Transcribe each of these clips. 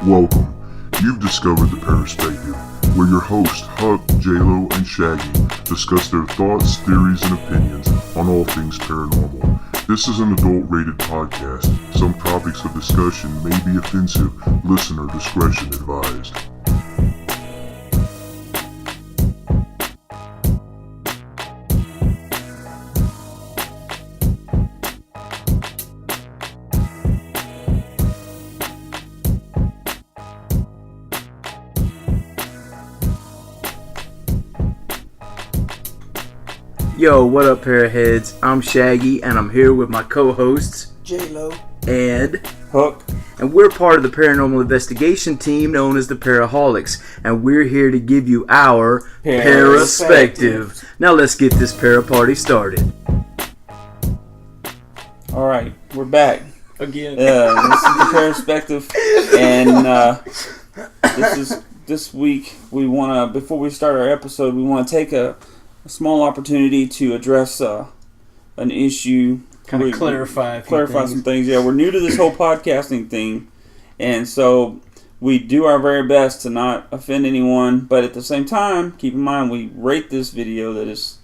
Welcome. You've discovered the Paraspective, where your hosts Huck, J-Lo, and Shaggy discuss their thoughts, theories, and opinions on all things paranormal. This is an adult-rated podcast. Some topics of discussion may be offensive. Listener discretion advised. Yo, what up, Paraheads? I'm Shaggy, and I'm here with my co-hosts, J-Lo and Huck, and we're part of the paranormal investigation team known as the Para-holiX, and we're here to give you our Paraspective. Now let's get this para party started. All right, we're back Again. This is the Paraspective, and this week we want to, before we start our episode, we want to take a small opportunity to address an issue. Kind of clarify some things. Yeah, we're new to this whole podcasting thing, and so we do our very best to not offend anyone, but at the same time, keep in mind we rate this video that is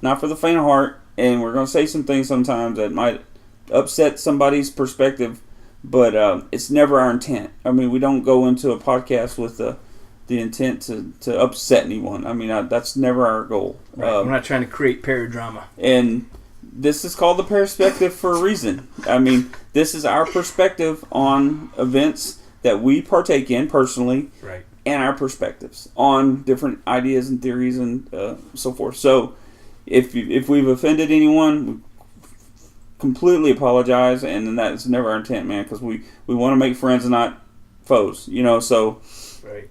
not for the faint of heart, and we're going to say some things sometimes that might upset somebody's perspective, but it's never our intent. I mean, we don't go into a podcast with the intent to upset anyone. I mean, that's never our goal. Right. We're not trying to create paradrama. And this is called the Paraspective for a reason. I mean, this is our perspective on events that we partake in personally, right, and our perspectives on different ideas and theories and so forth. So, if we've offended anyone, we completely apologize, and that is never our intent, man, because we want to make friends and not foes, you know, so... Right.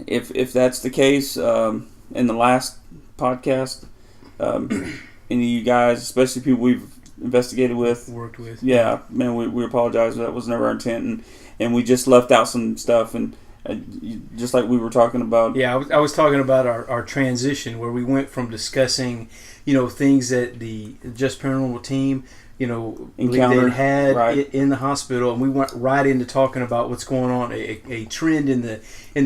If that's the case, in the last podcast, any of you guys, especially people we've investigated with, worked with, yeah, man, we apologize. That was never our intent, and we just left out some stuff, and just like we were talking about. Yeah, I was talking about our transition where we went from discussing, things that the Just Paranormal team, encountered had right in the hospital, and we went right into talking about what's going on, a trend in the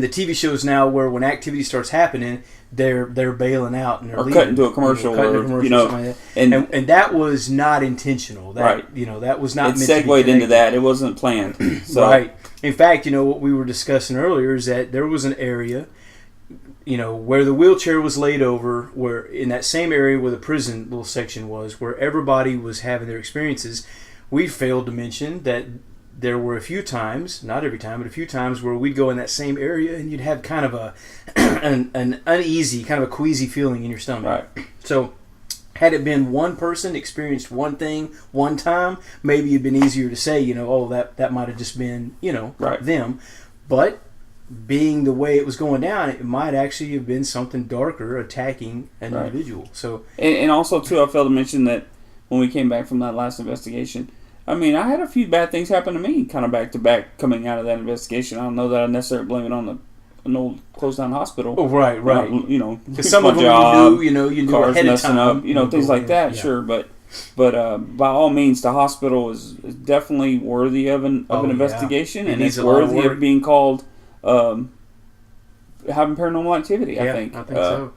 TV shows now where when activity starts happening, they're bailing out and they're leaving. Cutting to a commercial, something like that. And that was not intentional. That, right, that was not. It meant segued to be into that. It wasn't planned. So. Right. In fact, what we were discussing earlier is that there was an area, where the wheelchair was laid over, where in that same area where the prison little section was, where everybody was having their experiences. We failed to mention that there were a few times, not every time, but a few times where we'd go in that same area and you'd have kind of an uneasy, kind of a queasy feeling in your stomach. Right. So, had it been one person experienced one thing one time, maybe it'd been easier to say, that might have just been, right, them. But being the way it was going down, it might actually have been something darker attacking an right individual. So, and also too, I failed to mention that when we came back from that last investigation, I mean, I had a few bad things happen to me, kind of back to back coming out of that investigation. I don't know that I necessarily blame it on an old closed down hospital. Oh, right. Because some of them job, you knew cars ahead of messing time, up, things like that. Yeah. Sure, but by all means, the hospital is definitely worthy of an investigation, and it's worthy of being called having paranormal activity. I think so.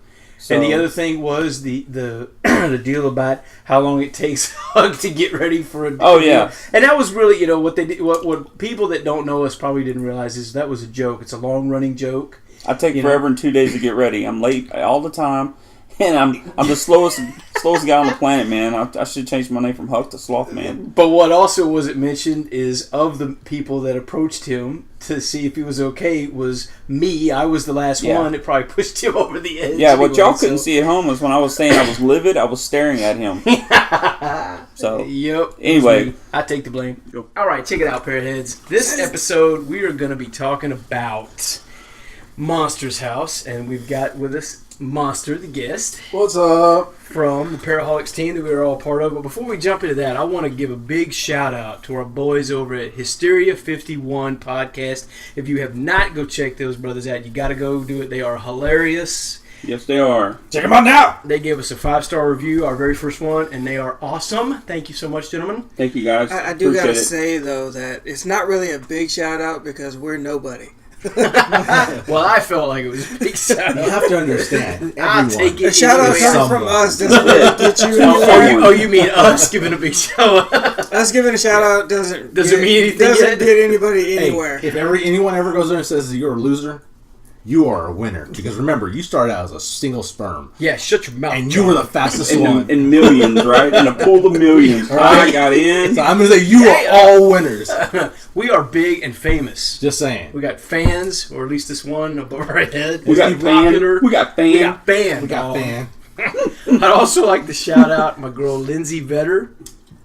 And the other thing was the the deal about how long it takes Huck to get ready for a deal. Oh yeah, and that was really what they did. What people that don't know us probably didn't realize is that was a joke. It's a long running joke. I take forever and 2 days to get ready. I'm late all the time, and I'm the slowest guy on the planet, man. I should change my name from Huck to Sloth Man. But what also wasn't mentioned is of the people that approached him to see if he was okay was me. I was the last one. It probably pushed him over the edge. Yeah, what y'all couldn't see at home was when I was saying I was livid, I was staring at him. So, yep. Anyway. I take the blame. Yep. All right, check it out, Pairheads. This episode, we are going to be talking about Monster's house, and we've got with us Monster, the guest. What's up? From the Para-holiX team that we are all part of. But before we jump into that, I want to give a big shout out to our boys over at Hysteria 51 Podcast. If you have not, go check those brothers out. You got to go do it. They are hilarious. Yes, they are. Check them out now. They gave us a 5-star review, our very first one, and they are awesome. Thank you so much, gentlemen. Thank you, guys. I do Appreciate gotta it. say though that it's not really a big shout out because we're nobody. Well, I felt like it was a big shout You out. have to understand. I'll Everyone. take A it. shout out either way. coming from Someone. us doesn't really get you Oh, You mean us giving a big shout out? Us giving a shout out doesn't Doesn't mean anything doesn't yet. get anybody Hey, anywhere. if anyone ever goes there and says you're a loser, you are a winner. Because remember, you started out as a single sperm. Yeah, shut your mouth. And you were the fastest one. In millions, right? In a pool of millions. Right. I got in. So I'm going to say you are all winners. We are big and famous. Just saying. We got fans, or at least this one above our head. We got He's fan. popular. We got We fan. got fan. We got dog. fan. I'd also like to shout out my girl Lindsay Vetter,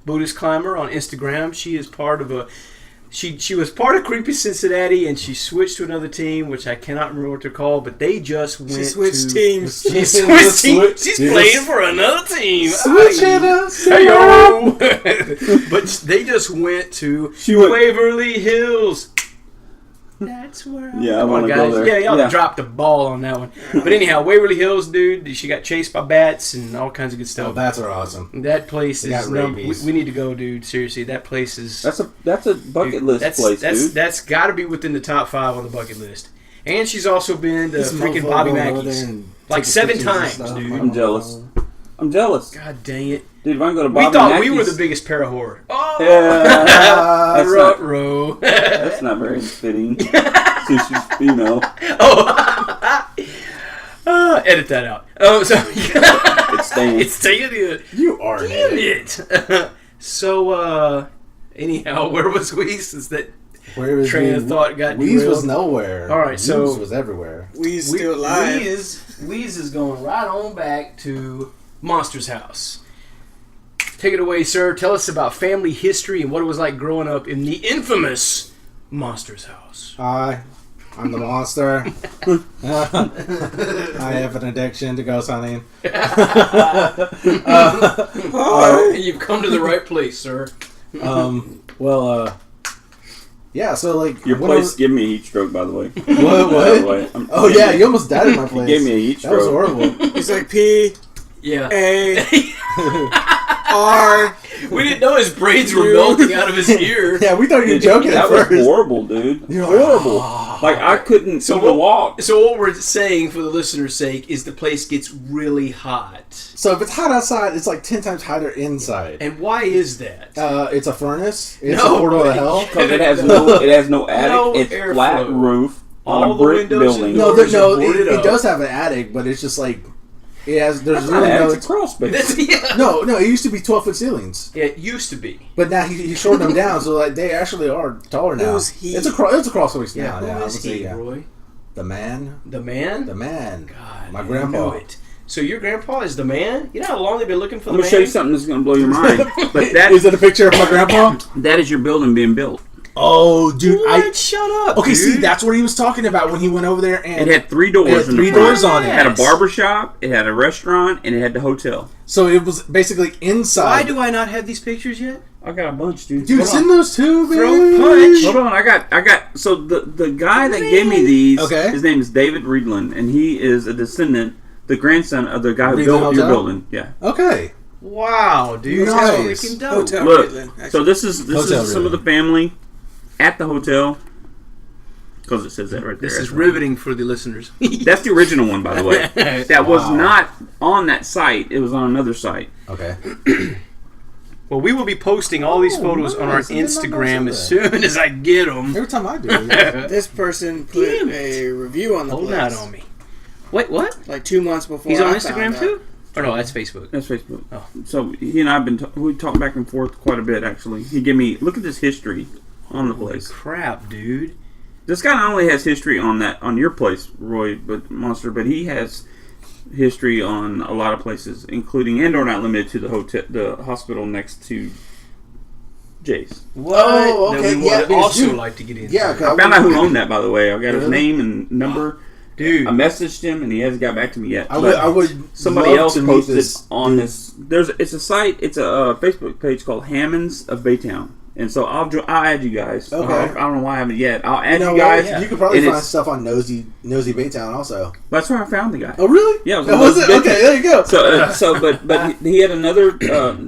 Buddhist climber on Instagram. She is part of a. She was part of Creepy Cincinnati, and she switched to another team, which I cannot remember what they're called. But they just went. She switched to, teams. She switched teams. She's playing for another team. Switch it up. Hey-yo. But they just went to She went- Waverly Hills. That's where Yeah, I Come wanna on, go guys. there. Yeah, y'all Yeah. dropped the ball on that one. But anyhow, Waverly Hills, dude, she got chased by bats and all kinds of good Oh, stuff. bats are awesome. That place They got is rabies. we need to go, dude. Seriously, that place is That's a bucket list place, dude. That's got to be within the top 5 on the bucket list. And she's also been to This freaking motherfucker Bobby going over Mackey's there and like taking 7 pictures and times, stuff. dude. I'm jealous. I'm jealous. God dang it! Dude, if I can go to We Bobby thought Mackey's, we were the biggest para-horror. Oh, Yeah, that's, not, row. that's not very fitting. Sushi, you know. Edit that out. Oh, so It's staying. it's staying in. You are an Damn idiot. it. So, anyhow, where was we since that Where was train of thought got Weeze was derailed? nowhere. All right, so- Weeze was everywhere. We still live. Weeze is going right on back to Monster's house. Take it away, sir. Tell us about family history and what it was like growing up in the infamous Monster's house. Hi, I'm the monster. I have an addiction to ghost hunting. You've come to the right place, sir. Yeah, so like... Your when I place was- gave me a heat stroke, by the way. What? By the What? way. Oh yeah, you almost died at my place. He gave me a heat That was stroke. horrible. It's like P Yeah. A R. We didn't know his braids were melting out of his ear. Yeah, we thought you were joking That at was first. horrible, dude. You're like, Horrible. Like, I couldn't So even what- walk. So what we're saying, for the listener's sake, is the place gets really hot. So if it's hot outside, it's like 10 times hotter inside. And why is that? It's a furnace. It's No. a portal to hell. Because it has no attic. No it's airflow. flat roof on All a the brick windows building. and No, doors no, are boarded it up. does have an attic, but it's just like it has. There's It's not really an no. attic, it's a crawl space. Yeah. No, it used to be 12-foot ceilings, It used to be. but now he shortened them down, so like they actually are taller now. Who's he? It's a crawl space Yeah, now. who I is would say, he, yeah. Roy? The man. The man? The man. God, My I grandpa. knew it. So your grandpa is the man? You know how long they've been looking for I'm the going man? to show you something that's going to blow your mind. But Is it a picture of my grandpa? that is your building being built. Oh, dude! What? Shut up. Okay, dude. see, that's what he was talking about when he went over there, and It had 3 doors It had in three the front. doors on it. It had a Yes. barber shop, it had a restaurant, and it had the hotel. so it was basically inside. Why do I not have these pictures yet? I got a bunch, dude. Dude, Hold send on. those two, baby. Throw punch. Hold on, I got. So the guy that gave me these, Okay. his name is David Reidland, and he is a descendant, the grandson of the guy who Reidland built your Hotel? building. Yeah. Okay. Wow, dude. Nice. That's freaking dope. Hotel Look, Reidland, actually. so this is Hotel some of the family at the hotel, because it says that right there. This is riveting for the listeners. That's the original one, by the way. That was Wow. not on that site. It was on another site. Okay. Well, we will be posting all these photos on our nice. I did not know Instagram that. as soon as I get them. Every time I do it. This person put Damn it. a review on the Hold place out on me. Wait, what? like 2 months before. He's on I Instagram found out. too? Or no, that's Facebook. That's Facebook. Oh. So he and I have been we talked back and forth quite a bit. Actually, he gave me look at this history on the Holy place. crap, dude. This guy not only has history on your place, Roy, but Monster, but he has history on a lot of places, including and or not limited to the hospital next to Jay's. What? Oh, okay, That we would yeah, also dude. like to get into. Yeah, I found out who owned that, by the way. I got his Really? name and number. Dude. I messaged him and he hasn't got back to me yet. I But would. somebody love else to meet posted this on dude. this. It's a site. It's a Facebook page called Hammonds of Baytown. And so I'll add you guys. Okay. I don't know why I haven't yet. I'll add you what? guys. You could probably and find it's- stuff on Nosy Baytown also. That's where I found the guy. Oh, really? Yeah, That was it? Okay, there you go. But he had another.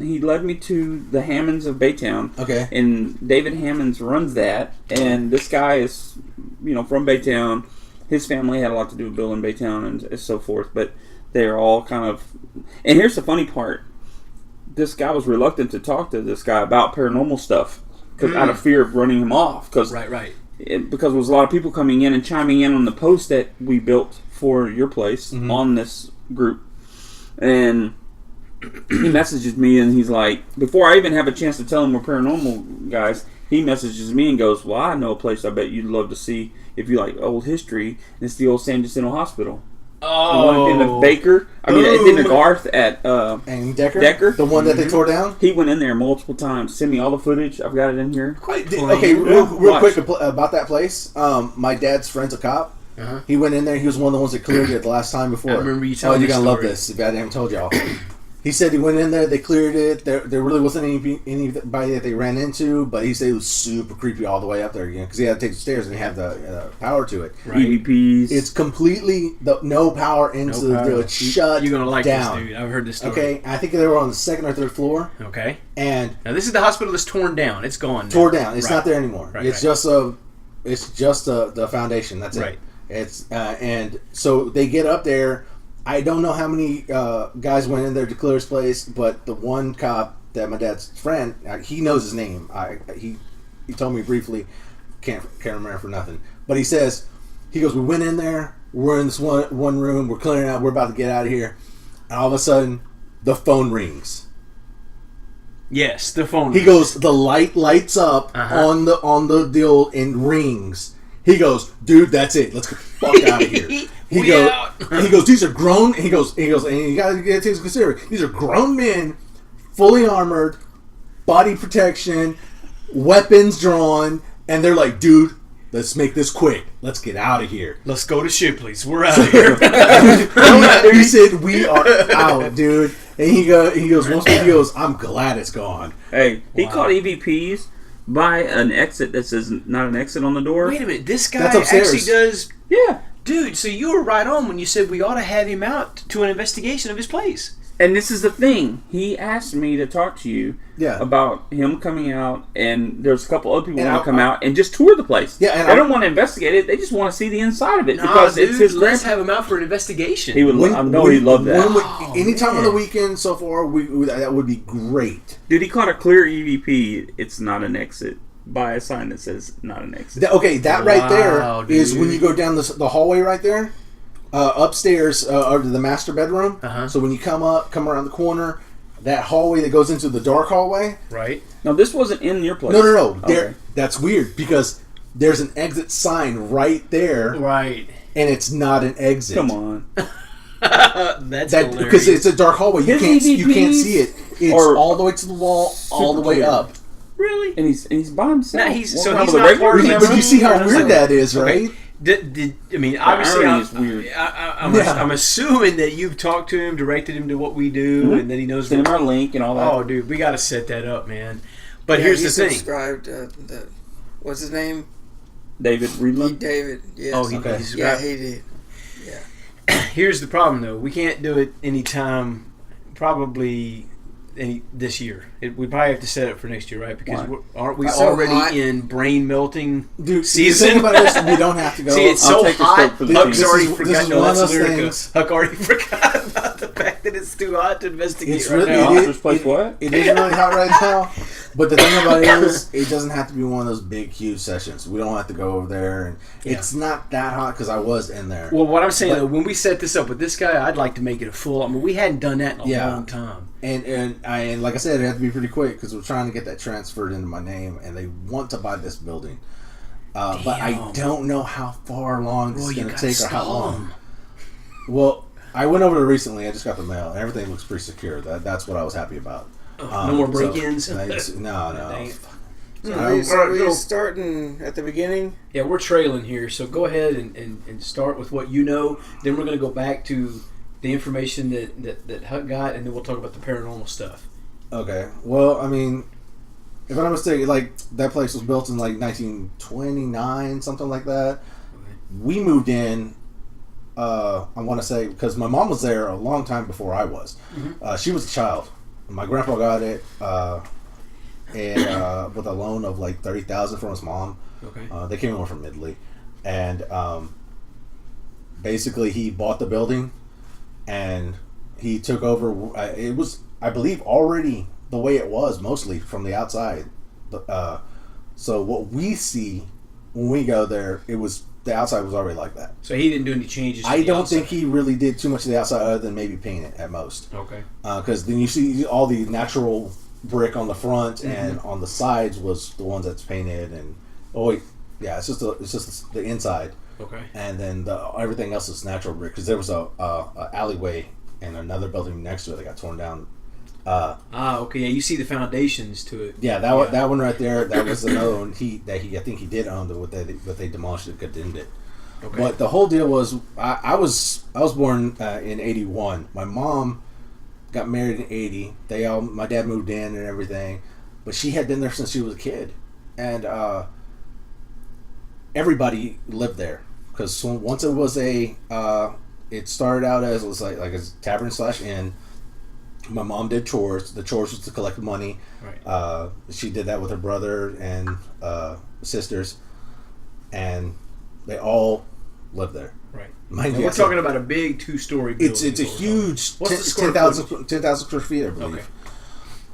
He led me to the Hammonds of Baytown. Okay. And David Hammonds runs that, and this guy is, from Baytown. His family had a lot to do with building Baytown and so forth. But they're all kind of. And here's the funny part: this guy was reluctant to talk to this guy about paranormal stuff because out of fear of running him off. Because Right. Because there was a lot of people coming in and chiming in on the post that we built for your place on this group. And he messages me and he's like, before I even have a chance to tell him we're paranormal guys, he messages me and goes, well, I know a place I bet you'd love to see if you like old history. And it's the old San Jacinto Hospital. Oh. The one in the Baker. It's in the Garth at And Decker? Decker? The one that they tore down? He went in there multiple times. Send me all the footage. I've got it in here. Okay, real Watch. quick about that place. My dad's friend's a cop. Uh-huh. He went in there. He was one of the ones that cleared it the last time before. I remember you telling you're this gonna love story. this. If I haven't told y'all. He said he went in there. They cleared it. There really wasn't anybody that they ran into, but he said it was super creepy all the way up there again because he had to take the stairs and have the power to it. Right. EVPs. It's completely no power into No power. it's shut. You're gonna like down. this, dude. I've heard this story. Okay, I think they were on the second or third floor, Okay. and Now this is the hospital that's torn down. It's gone. Now. tore down. It's Right. not there anymore. Right, It's right. just the foundation. That's Right. it. It's and so they get up there. I don't know how many guys went in there to clear his place, but the one cop that my dad's friend, he knows his name. He told me briefly. Can't remember for nothing. But he says, he goes, we went in there. We're in this one room. We're clearing out. We're about to get out of here. And all of a sudden, the phone rings. Yes, the phone. He goes, the light lights up Uh-huh. on the deal and rings. He goes, dude, that's it. Let's get the fuck out of here. He goes, these are grown. He goes, and you gotta get things considered. These are grown men, fully armored, body protection, weapons drawn, and they're like, dude, let's make this quick. Let's get out of here. Let's go to Shipley's. We're out of here. He said, we are out, dude. And he goes, once he goes, I'm glad it's gone. Hey, he Wow. caught EVPs by an exit that says not an exit on the door. Wait a minute. This guy That's upstairs. actually does. Yeah. Dude, so you were right on when you said we ought to have him out to an investigation of his place. And this is the thing. He asked me to talk to you Yeah. about him coming out, and there's a couple other people And want to I- come out and just tour the place. Yeah, and they I- don't want to investigate it. They just want to see the inside of it Nah, because dude, it's his let's grandpa. have him out for an investigation. He would. I know he'd love that. Anytime on man. the weekend so far, that would be great. Dude, he caught a clear EVP. It's not an exit by a sign that says not an exit. That right Wow, there is dude. when you go down the hallway right there, upstairs or to the master bedroom. Uh-huh. So when you come around the corner, that hallway that goes into the dark hallway. Right? No, this wasn't in your place. No. Okay. That's weird because there's an exit sign right there, Right. and it's not an exit. Come on. That's That hilarious. because it's a dark hallway. You His can't see it. It's are all the way to the wall, all the way clear. up. Really? And he's by himself. No, he's- Walking so around he's with a not regular part of the camera. But you see how Okay. weird that is, right? I mean, obviously, irony is weird. I'm assuming that you've talked to him, directed him to what we do, and that he knows. Send him our link and all that. Oh, dude, we got to set that up, man. But Yeah, here's he the thing. subscribed. What's his name? David Reidland. David. Yes. Oh, Okay. he's yeah, he did. Here's the problem, though. We can't do it anytime, probably this year. We probably have to set it for next year, right? Because Why? aren't we It's so already hot. in brain melting Dude, season? the thing about this, we don't have to go. See, it's I'll so take a hot. step for the Huck's team. already This forgot. is No, one of that's those Lyrica. things- Huck already forgot about the fact that it's too hot to investigate It's right really, now. Officer's place what? It is really hot right now. But the thing about it is, it doesn't have to be one of those big, huge sessions. We don't have to go over there, and it's not that hot because I was in there. Well, what I'm saying, But- though, when we set this up with this guy, I'd like to make it a full. I mean, we hadn't done that in a Yeah. long time. And like I said, it had to be pretty quick because we're trying to get that transferred into my name, and they want to buy this building. But I Damn. don't know how far long this Well, is you going to gotta take or how stall long. 'em. Well, I went over there recently. I just got the mail, and everything looks pretty secure. That's what I was happy about. No more break-ins? No. Dang it. So we're starting at the beginning. Yeah, we're trailing here, so go ahead and start with what you know. Then we're going to go back to the information that Huck got, and then we'll talk about the paranormal stuff. Okay. Well, I mean, if I'm not mistaken, like that place was built in like 1929, something like that. We moved in. I want to say because my mom was there a long time before I was. She was a child. My grandpa got it, and with a loan of like $30,000 from his mom. Okay. They came over from Italy, and basically he bought the building, and he took over. It was, I believe, already the way it was mostly from the outside. So what we see when we go there, it was. The outside was already like that. So he didn't do any changes. I don't think he really did too much to the outside other than maybe paint it at most. Okay. Because then you see all the natural brick on the front and on the sides was the ones that's painted and it's just the inside. Okay. And then everything else is natural brick because there was a alleyway and another building next to it that got torn down. Okay. Yeah, you see the foundations to it. Yeah, that one right there. That was another one. I think he did own but they demolished it, condemned it. Okay. But the whole deal was, I was born in '81. My mom got married in '80. My dad moved in and everything, but she had been there since she was a kid, and everybody lived there because once it was it started out as it was like a tavern / inn. My mom did chores. The chores was to collect money. Right. She did that with her brother and sisters, and they all lived there. Right. Mind we're talking about a big 2-story building. It's a huge 10,000 square feet, I believe.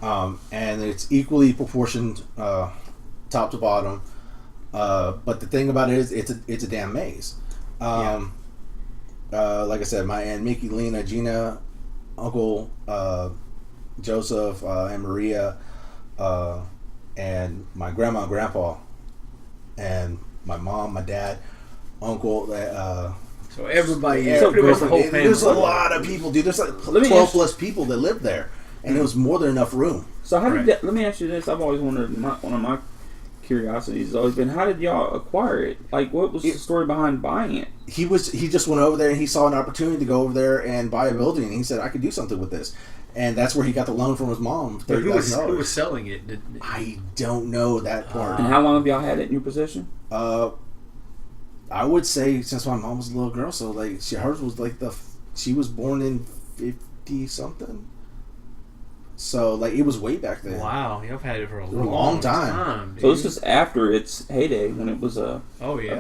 Okay. And it's equally proportioned top to bottom. But the thing about it is, it's a damn maze. Like I said, my Aunt Mickey, Lena, Gina, Uncle Joseph, and Maria, and my grandma and grandpa, and my mom, my dad, uncle. So everybody, Pretty much the whole family. There's a lot of people, dude. There's like 12 plus people that live there, and it was more than enough room. So how did let me ask you this? I've always wondered. One of my curiosities has always been, how did y'all acquire it? Like, what was the story behind buying it? He just went over there and he saw an opportunity to go over there and buy a building, and he said, I could do something with this. And that's where he got the loan from his mom, $30,000. Who was selling it? I don't know that part. And how long have y'all had it in your possession? I would say since my mom was a little girl, so like hers was like she was born in 50 something. So like it was way back then. Wow, y'all had it for a long time. So this is after its heyday, when it was a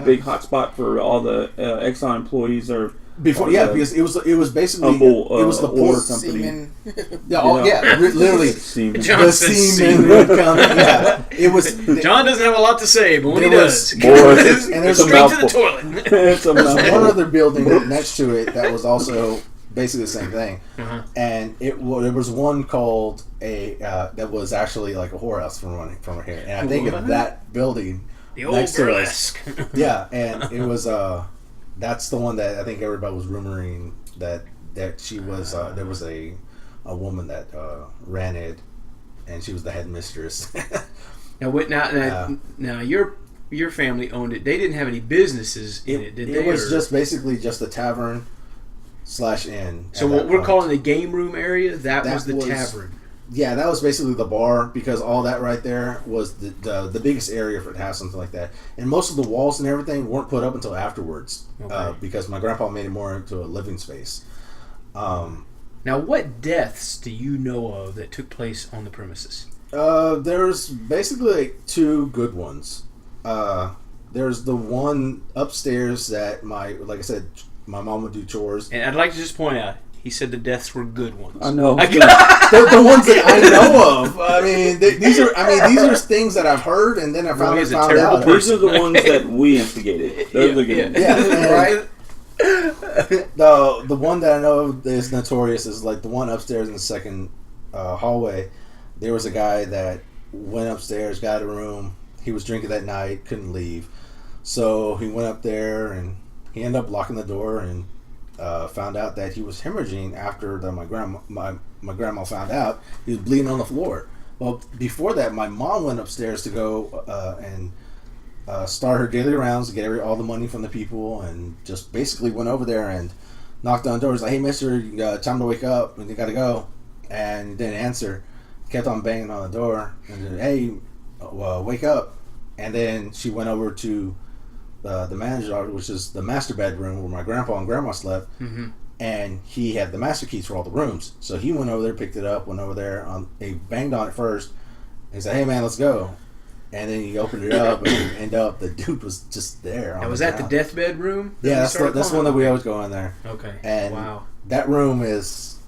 big hot spot for all the Exxon employees or before. Yeah, because it was basically it was the water port company. Literally John the seamen would come. Yeah, it was. John doesn't have a lot to say, but when he does, and there's straight to the toilet. There's one other building next to it that was also basically the same thing, and there was one called that was actually like a whorehouse from here, and I think of that building, the old next burlesque. to us. Yeah, and it was that's the one that I think everybody was rumoring that she was there was a woman that ran it, and she was the headmistress. Now your family owned it. They didn't have any businesses in it, did they? It was just basically just a tavern / inn. So what we're calling the game room area, that was the tavern. Yeah, that was basically the bar, because all that right there was the biggest area for it to have something like that. And most of the walls and everything weren't put up until afterwards, because my grandpa made it more into a living space. Now, what deaths do you know of that took place on the premises? There's basically like 2 good ones. There's the one upstairs that like I said, my mom would do chores. And I'd like to just point out, he said the deaths were good ones. I know. They're the ones that I know of. I mean, these are things that I've heard, and then I found out. These are the ones that we instigated. Those are good. Yeah, right. The one that I know of that is notorious is like the one upstairs in the second hallway. There was a guy that went upstairs, got a room. He was drinking that night, couldn't leave, so he went up there and he ended up locking the door and found out that he was hemorrhaging after my grandma found out. He was bleeding on the floor. Well, before that, my mom went upstairs to go and start her daily rounds to get all the money from the people, and just basically went over there and knocked on doors like, "Hey, mister, time to wake up, and you gotta go." And he didn't answer. Kept on banging on the door, and said, "Hey, wake up. And then she went over to the manager's office, which is the master bedroom where my grandpa and grandma slept. Mm-hmm. And he had the master keys for all the rooms. So he went over there, picked it up, went over there. He banged on it first. And said, "Hey, man, let's go." And then he opened it up, and the dude was just there. Now, was that the deathbed room? Yeah, that's the one that we always go in there. Okay. And wow. That room is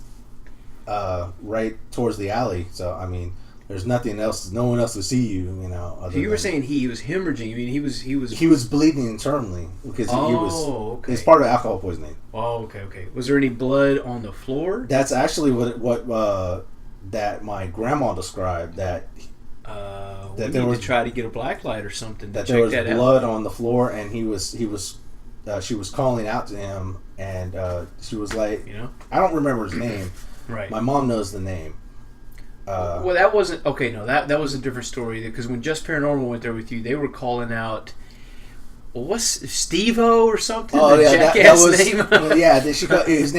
right towards the alley. So, I mean, there's nothing else. No one else will see you, you know. So you were saying he was hemorrhaging. I mean, he was bleeding internally because he was. Okay. It's part of alcohol poisoning. Oh, okay. Was there any blood on the floor? That's actually what that my grandma described. That there was to try to get a black light or something. That there was blood on the floor, and she was calling out to him, and she was like, I don't remember his name. Right. My mom knows the name. Well, that wasn't okay. No, that was a different story because when Just Paranormal went there with you, they were calling out. What's Steve-O or something? Oh, the yeah, jackass that was name. yeah. His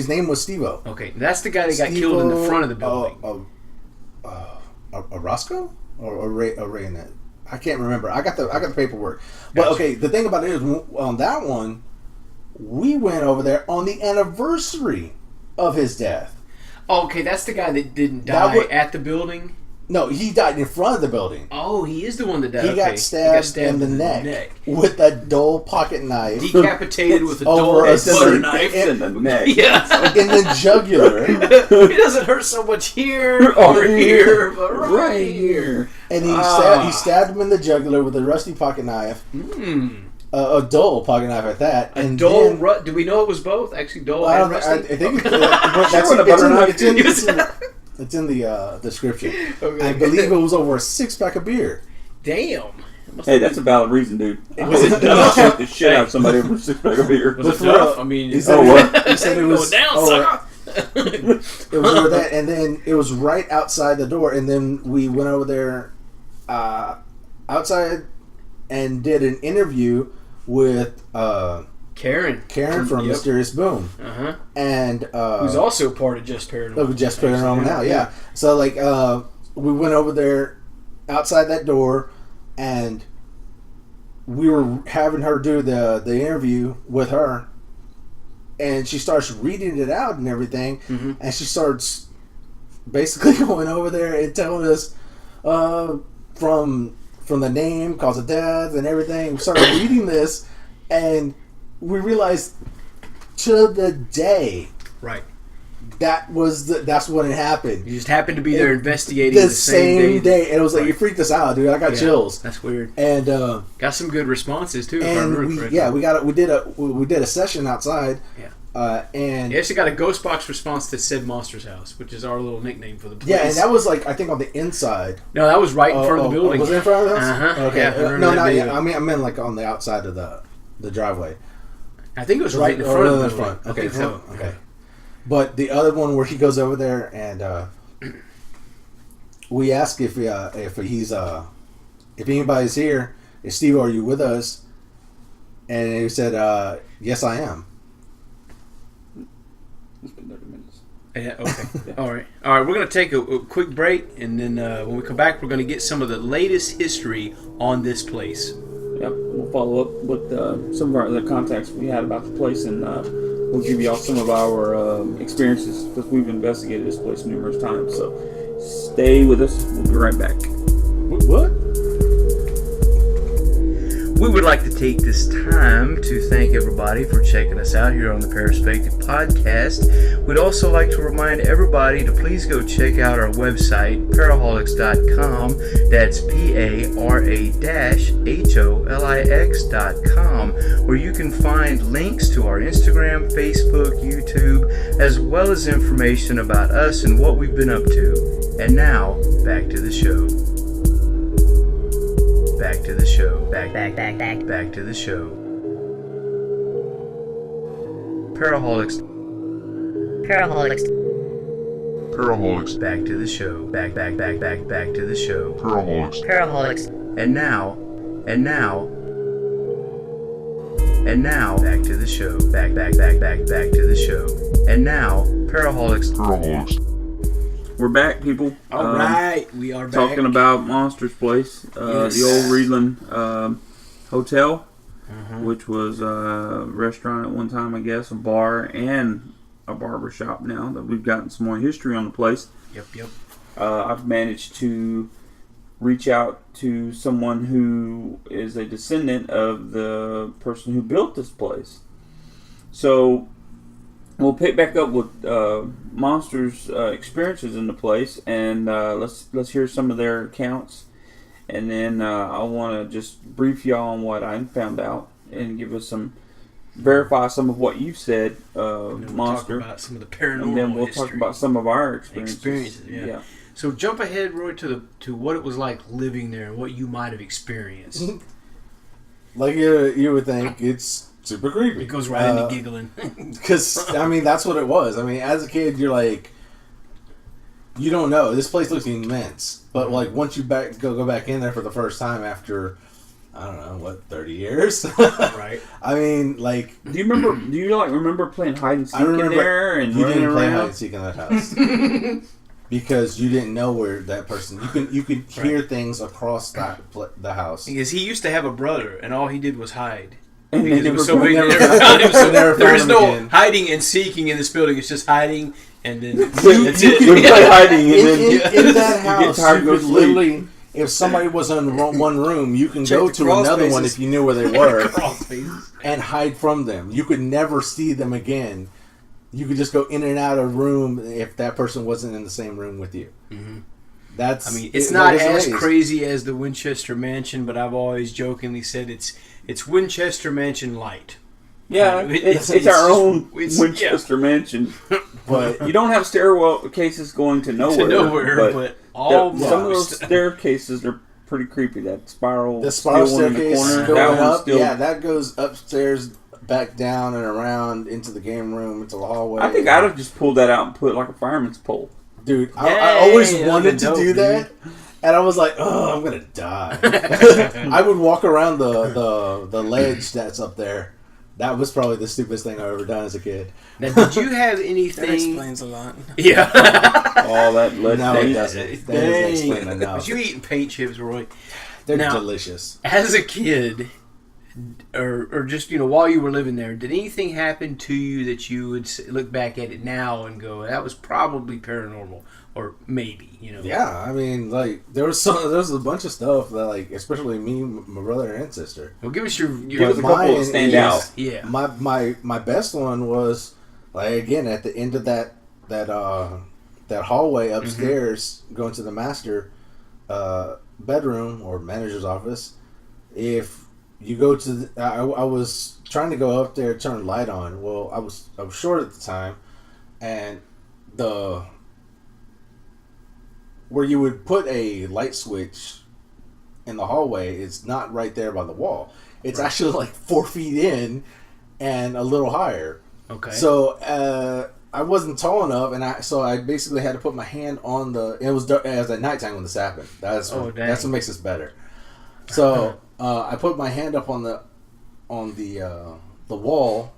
name was Steve-O. Okay, that's the guy that got killed in the front of the building. Roscoe or Ray in that. I can't remember. I got the paperwork. But Gotcha. Okay, the thing about it is on that one, we went over there on the anniversary of his death. Oh, okay, that's the guy that didn't die at the building. No, he died in front of the building. Oh, he is the one that died. He got stabbed in the neck with a dull pocket knife. Decapitated with a dull butter knife in the neck. Yeah, in the jugular. It doesn't hurt so much here or here, but right here. And he stabbed him in the jugular with a rusty pocket knife. A dull pocket knife at that. Do we know it was both? Actually, dull and rusty? I think it's in the description. Okay. I believe it was over a 6-pack of beer. Damn. Hey, that's a valid reason, dude. Was it shoot the shit out of somebody over a 6-pack of beer? Was it tough? I mean, he said it was down, it was over that, and then it was right outside the door, and then we went over there outside and did an interview with Karen from Mysterious Boom, and who's also part of Just Paranormal. Just Paranormal now, yeah. So like, we went over there outside that door, and we were having her do the interview with her, and she starts reading it out and everything, and she starts basically going over there and telling us from the name, cause of death, and everything. We started reading this, and we realized to the day, right? That's when it happened. You just happened to be there investigating the same day. And it was like, you freaked us out, dude. I got chills. That's weird. And got some good responses too. And we did a session outside. Yeah. And you actually got a ghost box response to Sid Monster's house, which is our little nickname for the place. Yeah, and that was like, I think on the inside. No, that was right in front of the building. Was it in front of the house? Uh-huh. Okay. Yeah, No, not yet. I meant like on the outside of the driveway. I think it was right in front of the building. Okay, so okay. But the other one where he goes over there and we ask if anybody's here, if Steve, are you with us? And he said, yes, I am. It's been 30 minutes. Yeah, okay. All right. We're going to take a quick break, and then when we come back, we're going to get some of the latest history on this place. Yep. We'll follow up with some of our other contacts we had about the place, and we'll give you all some of our experiences because we've investigated this place numerous times. So stay with us. We'll be right back. What? We would like to take this time to thank everybody for checking us out here on the Paraspective podcast. We'd also like to remind everybody to please go check out our website, Para-holiX.com. That's Para-holiX.com, where you can find links to our Instagram, Facebook, YouTube, as well as information about us and what we've been up to. And now, back to the show. Back to the show. Back to the show. Para-holiX. Para-holiX. Back to the show. Back to the show. Para-holiX. And now, back to the show. Back to the show. And now, Para-holiX. Para-holiX. we're back, people. All right, we are back. Talking about Monster's Place, Yes. the old Reidland hotel, which was a restaurant at one time, I guess, a bar and a barber shop now that we've gotten some more history on the place. Yep. I've managed to reach out to someone who is a descendant of the person who built this place. So we'll pick back up with Monster's experiences in the place, and let's hear some of their accounts, and then I want to just brief y'all on what I found out and give us verify some of what you've said, Monster. We'll talk about some of the paranormal and then we'll history. talk about some of our experiences. Yeah. So jump ahead, Roy, to what it was like living there and what you might have experienced. Like you would think, it's super creepy. It goes right into giggling. Because, I mean, that's what it was. I mean, as a kid, you're like, you don't know. This place looks immense. But, like, once you go back in there for the first time after, I don't know, 30 years? Right. I mean, like... Do you remember playing hide and seek in there and you running didn't play around? hide and seek in that house. Because you didn't know where that person... You could hear things across the house. Because he used to have a brother, and all he did was hide. And Because they it was never so big, found they him. never found him. So Never there found is him no again. hiding and seeking in this building. It's just hiding, and then that's You it. play hiding and then In that house, tired, you go could to sleep. literally... If somebody was in one room, you can Check go the to crawl another one spaces. if you knew where they were Cross faces. and hide from them. You could never see them again. You could just go in and out of room if that person wasn't in the same room with you. Mhm. That's. I mean, it's not like as amazing. crazy as the Winchester Mansion, but I've always jokingly said it's Winchester Mansion light. Yeah, It's it's our just- own it's- Winchester Mansion. But You don't have staircases going to nowhere. but almost. some of those staircases are pretty creepy. That spiral, the spiral steel one in the staircase corner, going that one's up, still. yeah, that goes upstairs, back down and around into the game room, into the hallway. I think I'd have just pulled that out and put like a fireman's pole. Dude, I Yay, always that'd wanted be to dope, do dude. that, and I was like, "Oh, I'm gonna die." I would walk around the ledge that's up there. That was probably the stupidest thing I've ever done as a kid. Now, did you have That anything? explains a lot. Yeah. All that lead No, it paint. doesn't. That doesn't explain Dang. enough. But you eating paint chips, Roy? They're Now- delicious. As a kid, or just while you were living there, did anything happen to you that you would look back at it now and go, "That was probably paranormal," or maybe, Yeah, I mean, like there was a bunch of stuff that, like, especially me, my brother and sister. Well, give us your Give us a couple Mine that stand is- out. yeah. My best one was, like, again at the end of that hallway upstairs going to the master bedroom or manager's office. If you go to I was trying to go up there, turn the light on. Well, I was short at the time, and where you would put a light switch in the hallway is not right there by the wall. It's actually like 4 feet in and a little higher. Okay. So I wasn't tall enough, and I basically had to put my hand on the. It was at nighttime when this happened. That's Oh, dang. that's what makes this better. So I put my hand up on the wall,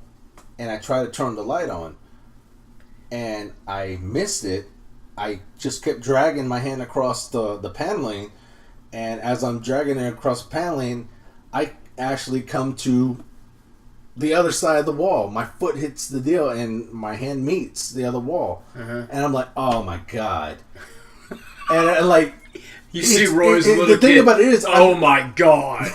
and I tried to turn the light on, and I missed it. I just kept dragging my hand across the paneling, and as I'm dragging it across the paneling, I actually come to the other side of the wall. My foot hits the deal, and my hand meets the other wall, and I'm like, "Oh my god!" and like, you see it's- Roy's it- little the thing kid. about it is, Oh my god!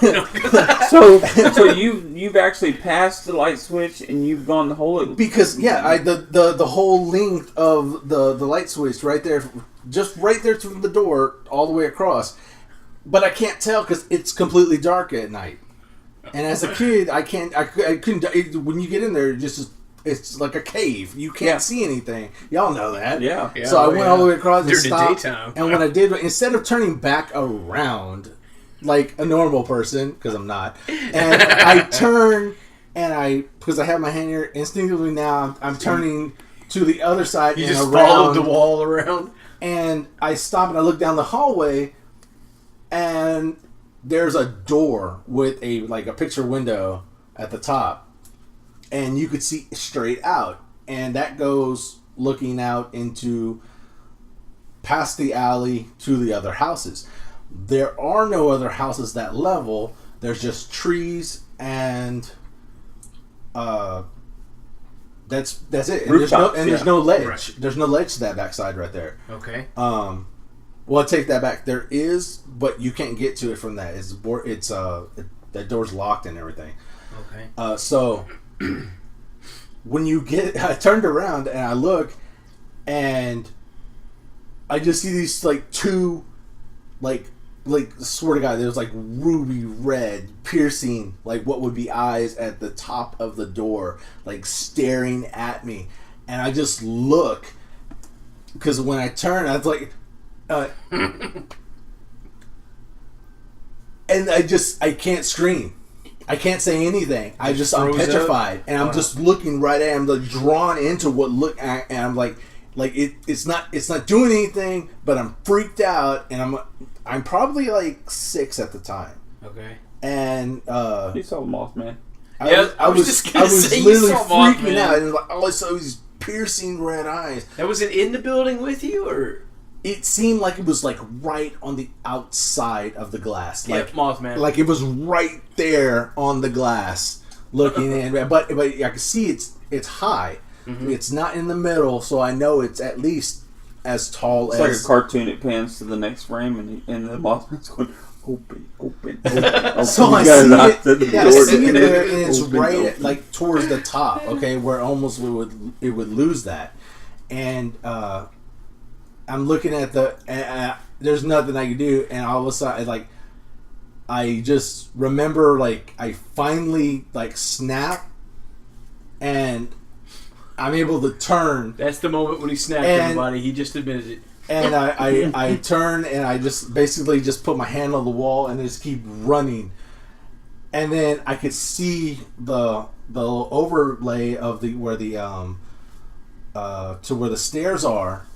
So you've actually passed the light switch and you've gone the whole. because the whole length of the light switch right there, just right there from the door all the way across, but I can't tell because it's completely dark at night. And as a kid, I couldn't. When you get in there, it's like a cave. You can't see anything. Y'all know that. Yeah. So I went all the way across and During the stopped. daytime. And when I did, instead of turning back around like a normal person, because I'm not, and I turn and because I have my hand here instinctively now, I'm turning to the other side You and just around. followed the wall around. And I stop and I look down the hallway, and there's a door with a picture window at the top, and you could see straight out, and that goes looking out into past the alley to the other houses. There are no other houses that level. There's just trees and that's it. And there's no ledge. Right. There's no ledge to that backside right there. Okay. Well, I take that back. There is, but you can't get to it from that. That door's locked and everything. Okay. So when I turned around and I look, and I just see these like two, like swear to God, there was like ruby red, piercing, like what would be eyes at the top of the door, like staring at me, and I just look because when I turn, I was like, and I can't scream. I can't say anything. I'm petrified, and I'm just looking right at him, like drawn into and I'm like it's not doing anything, but I'm freaked out, and I'm probably like 6 at the time. Okay. And You saw Mothman. I was literally freaking out, and like all I saw was these piercing red eyes. That was it in the building with you, or it seemed like it was like right on the outside of the glass, like Mothman. like it was right there on the glass, looking in. But I can see it's high. Mm-hmm. It's not in the middle, so I know it's at least as tall as... It's like a cartoon. It pans to the next frame, and the Mothman's going, open. So I see it there, and it's right like towards the top, okay, where almost it would lose that. And I'm looking at there's nothing I can do, and all of a sudden, like, I just remember, like, I finally, like, snap, and I'm able to turn. That's the moment when he snapped everybody. He just admitted it. And I turn, and I just basically just put my hand on the wall and just keep running. And then I could see the overlay of where the stairs are,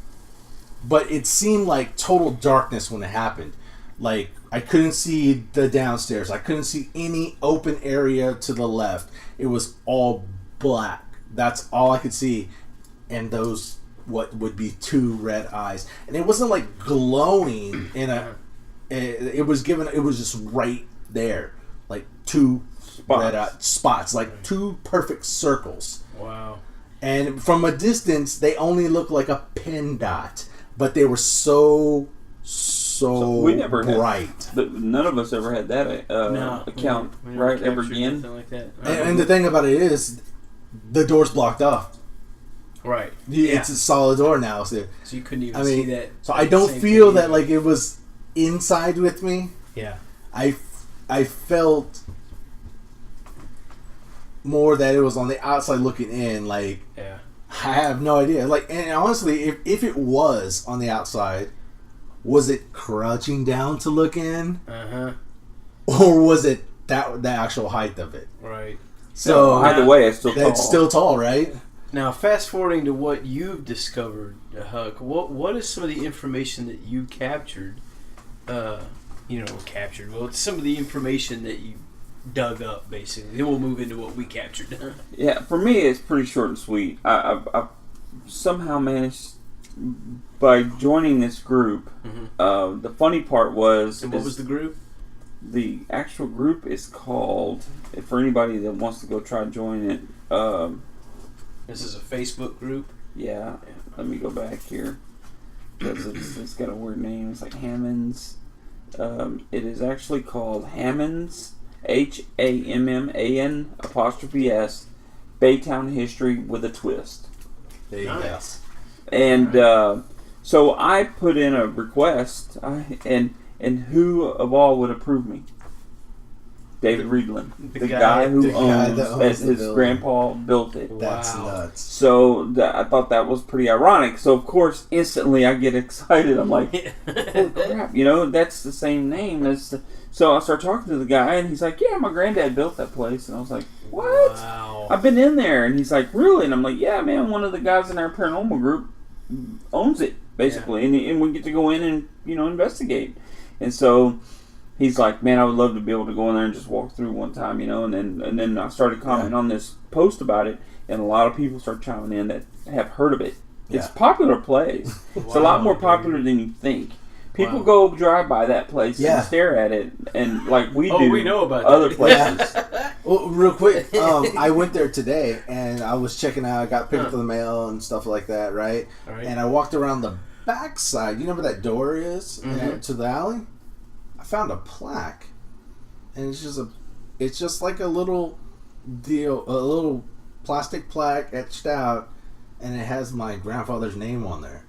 but it seemed like total darkness when it happened. Like, I couldn't see the downstairs. I couldn't see any open area to the left. It was all black. That's all I could see, and those what would be 2 red eyes, and it wasn't like glowing it was just right there, like 2 red spots, like 2 perfect circles. Wow. And from a distance, they only looked like a pin dot, but they were so we never bright. None of us ever had that account ever again. Like that. And the thing about it is, the door's blocked off. Right. It's a solid door now. So you couldn't even see that. So I don't feel that like it was inside with me. Yeah. I felt more that it was on the outside looking in. Like, yeah. I have no idea. Like, and honestly, if it was on the outside, was it crouching down to look in? Uh-huh. Or was it the actual height of it? Right. So either way, it's still tall. It's still tall, right? Now, fast forwarding to what you've discovered, Huck, what is some of the information that you captured? Well, some of the information that you dug up, basically. Then we'll move into what we captured. Yeah, for me, it's pretty short and sweet. I somehow managed, by joining this group, the funny part was... And what was the group? The actual group is called, for anybody that wants to go try to join it... This is a Facebook group? Yeah. Let me go back here. Because it's got a weird name. It's like Hammonds. It is actually called Hammonds, HAMMAN ''S, Baytown History with a Twist. There you go. And so I put in a request, and who of all would approve me? David Reidland, the guy who owns his grandpa built it. That's nuts. So I thought that was pretty ironic. So of course, instantly I get excited. I'm like, "Holy crap!" That's the same name as. So I start talking to the guy, and he's like, "Yeah, my granddad built that place." And I was like, "What?" Wow. I've been in there, and he's like, "Really?" And I'm like, "Yeah, man. One of the guys in our paranormal group owns it, basically, and we get to go in and investigate." And so he's like, "Man, I would love to be able to go in there and just walk through one time, And then I started commenting on this post about it, and a lot of people start chiming in that have heard of it, It's a popular place. It's a lot more popular than you think. People go drive by that place and stare at it, and like we do. We know about other places. Well, real quick, I went there today, and I was checking out. I got picked up the mail and stuff like that, right? And I walked around the backside. You know where that door is to the alley? I found a plaque, and it's just like a little deal, a little plastic plaque etched out, and it has my grandfather's name on there.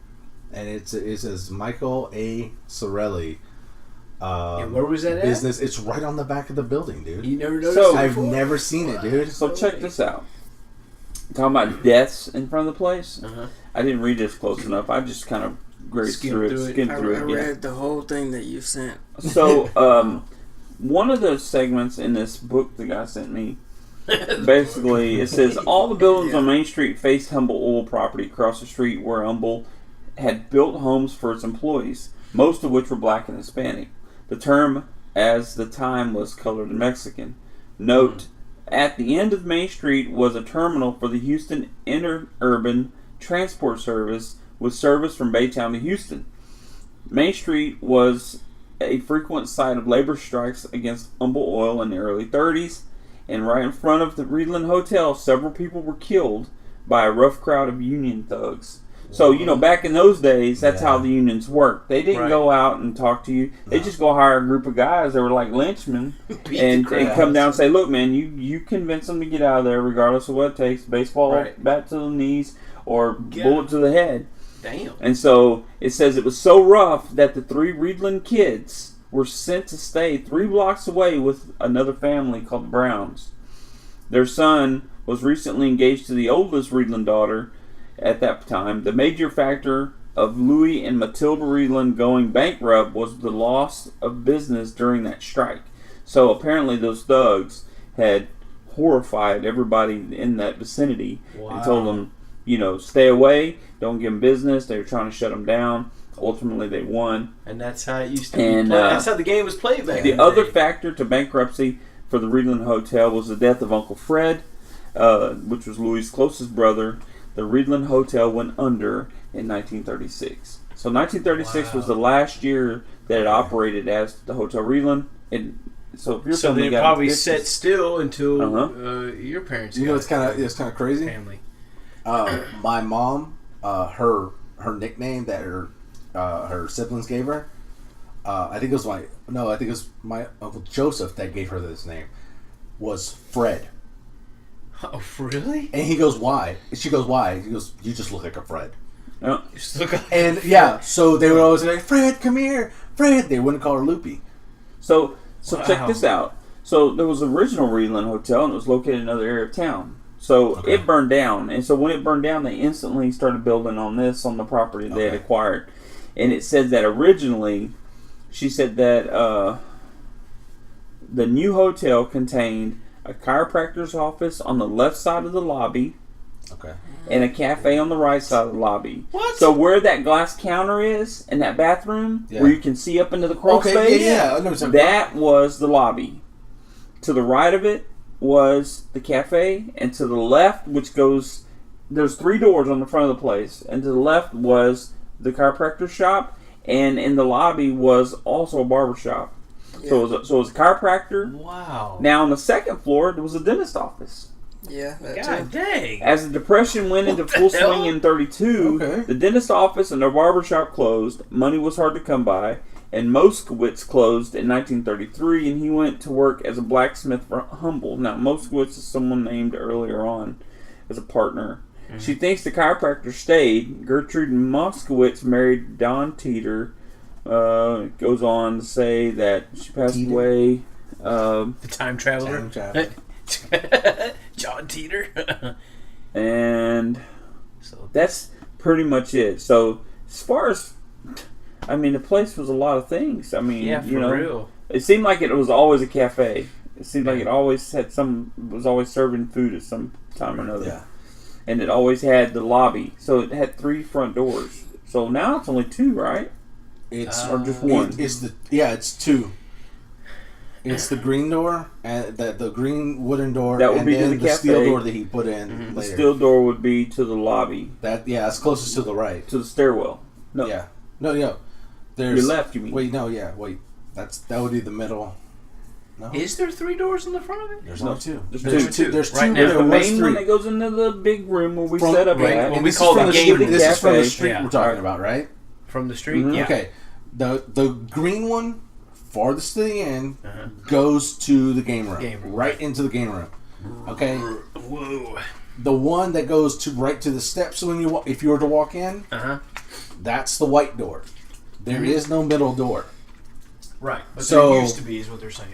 And it says Michael A. Sorelli. And where was that at? Business. It's right on the back of the building, dude. You never noticed I've never seen it, dude. So check this out. Talking about deaths in front of the place. I didn't read this close enough. I just kind of skimmed through it. I read the whole thing that you sent. So one of the segments in this book the guy sent me, basically, it says all the buildings on Main Street faced Humble Oil property across the street where Humble had built homes for its employees, most of which were black and Hispanic. The term, as the time, was colored and Mexican. Note, at the end of Main Street was a terminal for the Houston Interurban Transport Service with service from Baytown to Houston. Main Street was a frequent site of labor strikes against Humble Oil in the early 30s, and right in front of the Reidland Hotel, several people were killed by a rough crowd of Union thugs. So, back in those days, that's how the unions worked. They didn't go out and talk to you. They just go hire a group of guys that were like lynchmen and come down and say, look, man, you convince them to get out of there regardless of what it takes. Baseball bat to the knees or bullet to the head. Damn. And so it says it was so rough that the 3 Reidland kids were sent to stay 3 blocks away with another family called the Browns. Their son was recently engaged to the oldest Reidland daughter at that time. The major factor of Louis and Matilda Reidland going bankrupt was the loss of business during that strike. So apparently those thugs had horrified everybody in that vicinity and told them, stay away, don't give them business. They were trying to shut them down. Ultimately, they won. And that's how it used to be played. That's how the game was played back then. The other factor to bankruptcy for the Reidland Hotel was the death of Uncle Fred, which was Louis' closest brother. The Reidland Hotel went under in 1936. So 1936 was the last year that it operated as the Hotel Reidland. And so if you're they probably sat still until your parents. It's kind of crazy. Family. My mom, her nickname that her siblings gave her. I think it was my Uncle Joseph that gave her this name. Was Fred. Oh, really? And he goes, why? She goes, why? He goes, you just look like a Fred. Oh. You just look like so they would always say, Fred, come here. Fred. They wouldn't call her Loopy. So check this out. So there was an original Reidland Hotel, and it was located in another area of town. So it burned down. And so when it burned down, they instantly started building on the property they had acquired. And it said that originally, she said that the new hotel contained a chiropractor's office on the left side of the lobby, and a cafe on the right side of the lobby. What? So where that glass counter is in that bathroom, where you can see up into the crawl space, that was the lobby. To the right of it was the cafe, and to the left, there's 3 doors on the front of the place, and to the left was the chiropractor shop, and in the lobby was also a barber shop. Yeah. So it was a chiropractor. Wow. Now on the second floor there was a dentist office. Yeah, God dang. As the Depression went into full swing in 1932, the dentist office and their barber shop closed. Money was hard to come by, and Moskowitz closed in 1933, and he went to work as a blacksmith for Humble. Now Moskowitz is someone named earlier on as a partner. Mm-hmm. She thinks the chiropractor stayed. Gertrude Moskowitz married Don Teeter. It goes on to say that she passed away. The time traveler. John Teeter. And so that's pretty much it. So as far as, the place was a lot of things. Real. It seemed like it was always a cafe. It seemed like it always was always serving food at some time or another. Yeah. And it always had the lobby. So it had 3 front doors. So now it's only 2, right? It's or just 1. It's 2. It's the green door and the green wooden door. That would and be to then the cafe. steel door that he put in The later. steel door would be to the lobby, It's closest to the right. to the stairwell. No, Yeah. No. There's your left. You mean? Wait. No. Yeah. Wait. That would be the middle. No. Is there 3 doors in the front of it? There's No. no two. There's two. There's Right two. now. There's There the was main three. one that goes into the big room where we From- set up right, at. When and we this call is from the the game street. room. This is from the Cafe. street Yeah. we're talking about, right? From the street? Mhm. Yeah. Okay. The green one, farthest to the end, Uh-huh. goes to the game room. Game room. Right into the game room. Okay. Whoa. The one that goes to right to the steps when you if you were to walk in, Uh-huh. that's the white door. There is no middle door. Right. But So- there used to be, is what they're saying.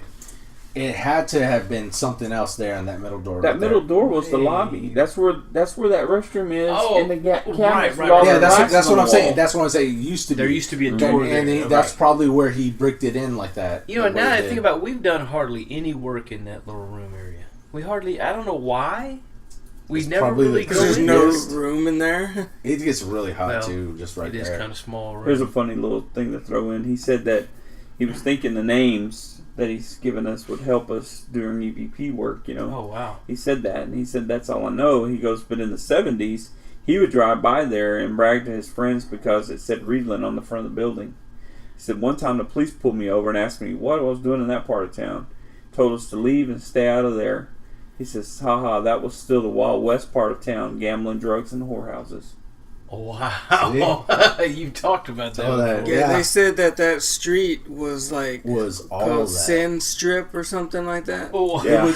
It had to have been something else there in that middle door. That right middle there. door was the lobby. That's where that restroom is. Oh, and the cabinets right, with right, all right. the Yeah, glass that's on what the I'm saying. wall. That's what I'm saying. It used to be. There used to be a And- door and there. that's Right. probably where he bricked it in like that. You know, the way now he I did. think about it, we've done hardly any work in that little room area. We hardly, I don't know why. We It's never probably really the go There's in no there. room in there. It gets really hot Well, too, just right It is there. kind of small. Right? Here's a funny little thing to throw in. He said that he was thinking the names that he's given us would help us during EVP work, you know. Oh, wow. He said that, and he said, that's all I know. He goes, but in the 70s, he would drive by there and brag to his friends because it said Reidland on the front of the building. He said, one time the police pulled me over and asked me what I was doing in that part of town. Told us to leave and stay out of there. He says, haha, that was still the Wild West part of town, gambling, drugs, and whorehouses. Wow. You've talked about that Oh, that- before. Yeah, Yeah. they said that street was like Was all called that. Sin Strip or something like that. Oh, Yeah.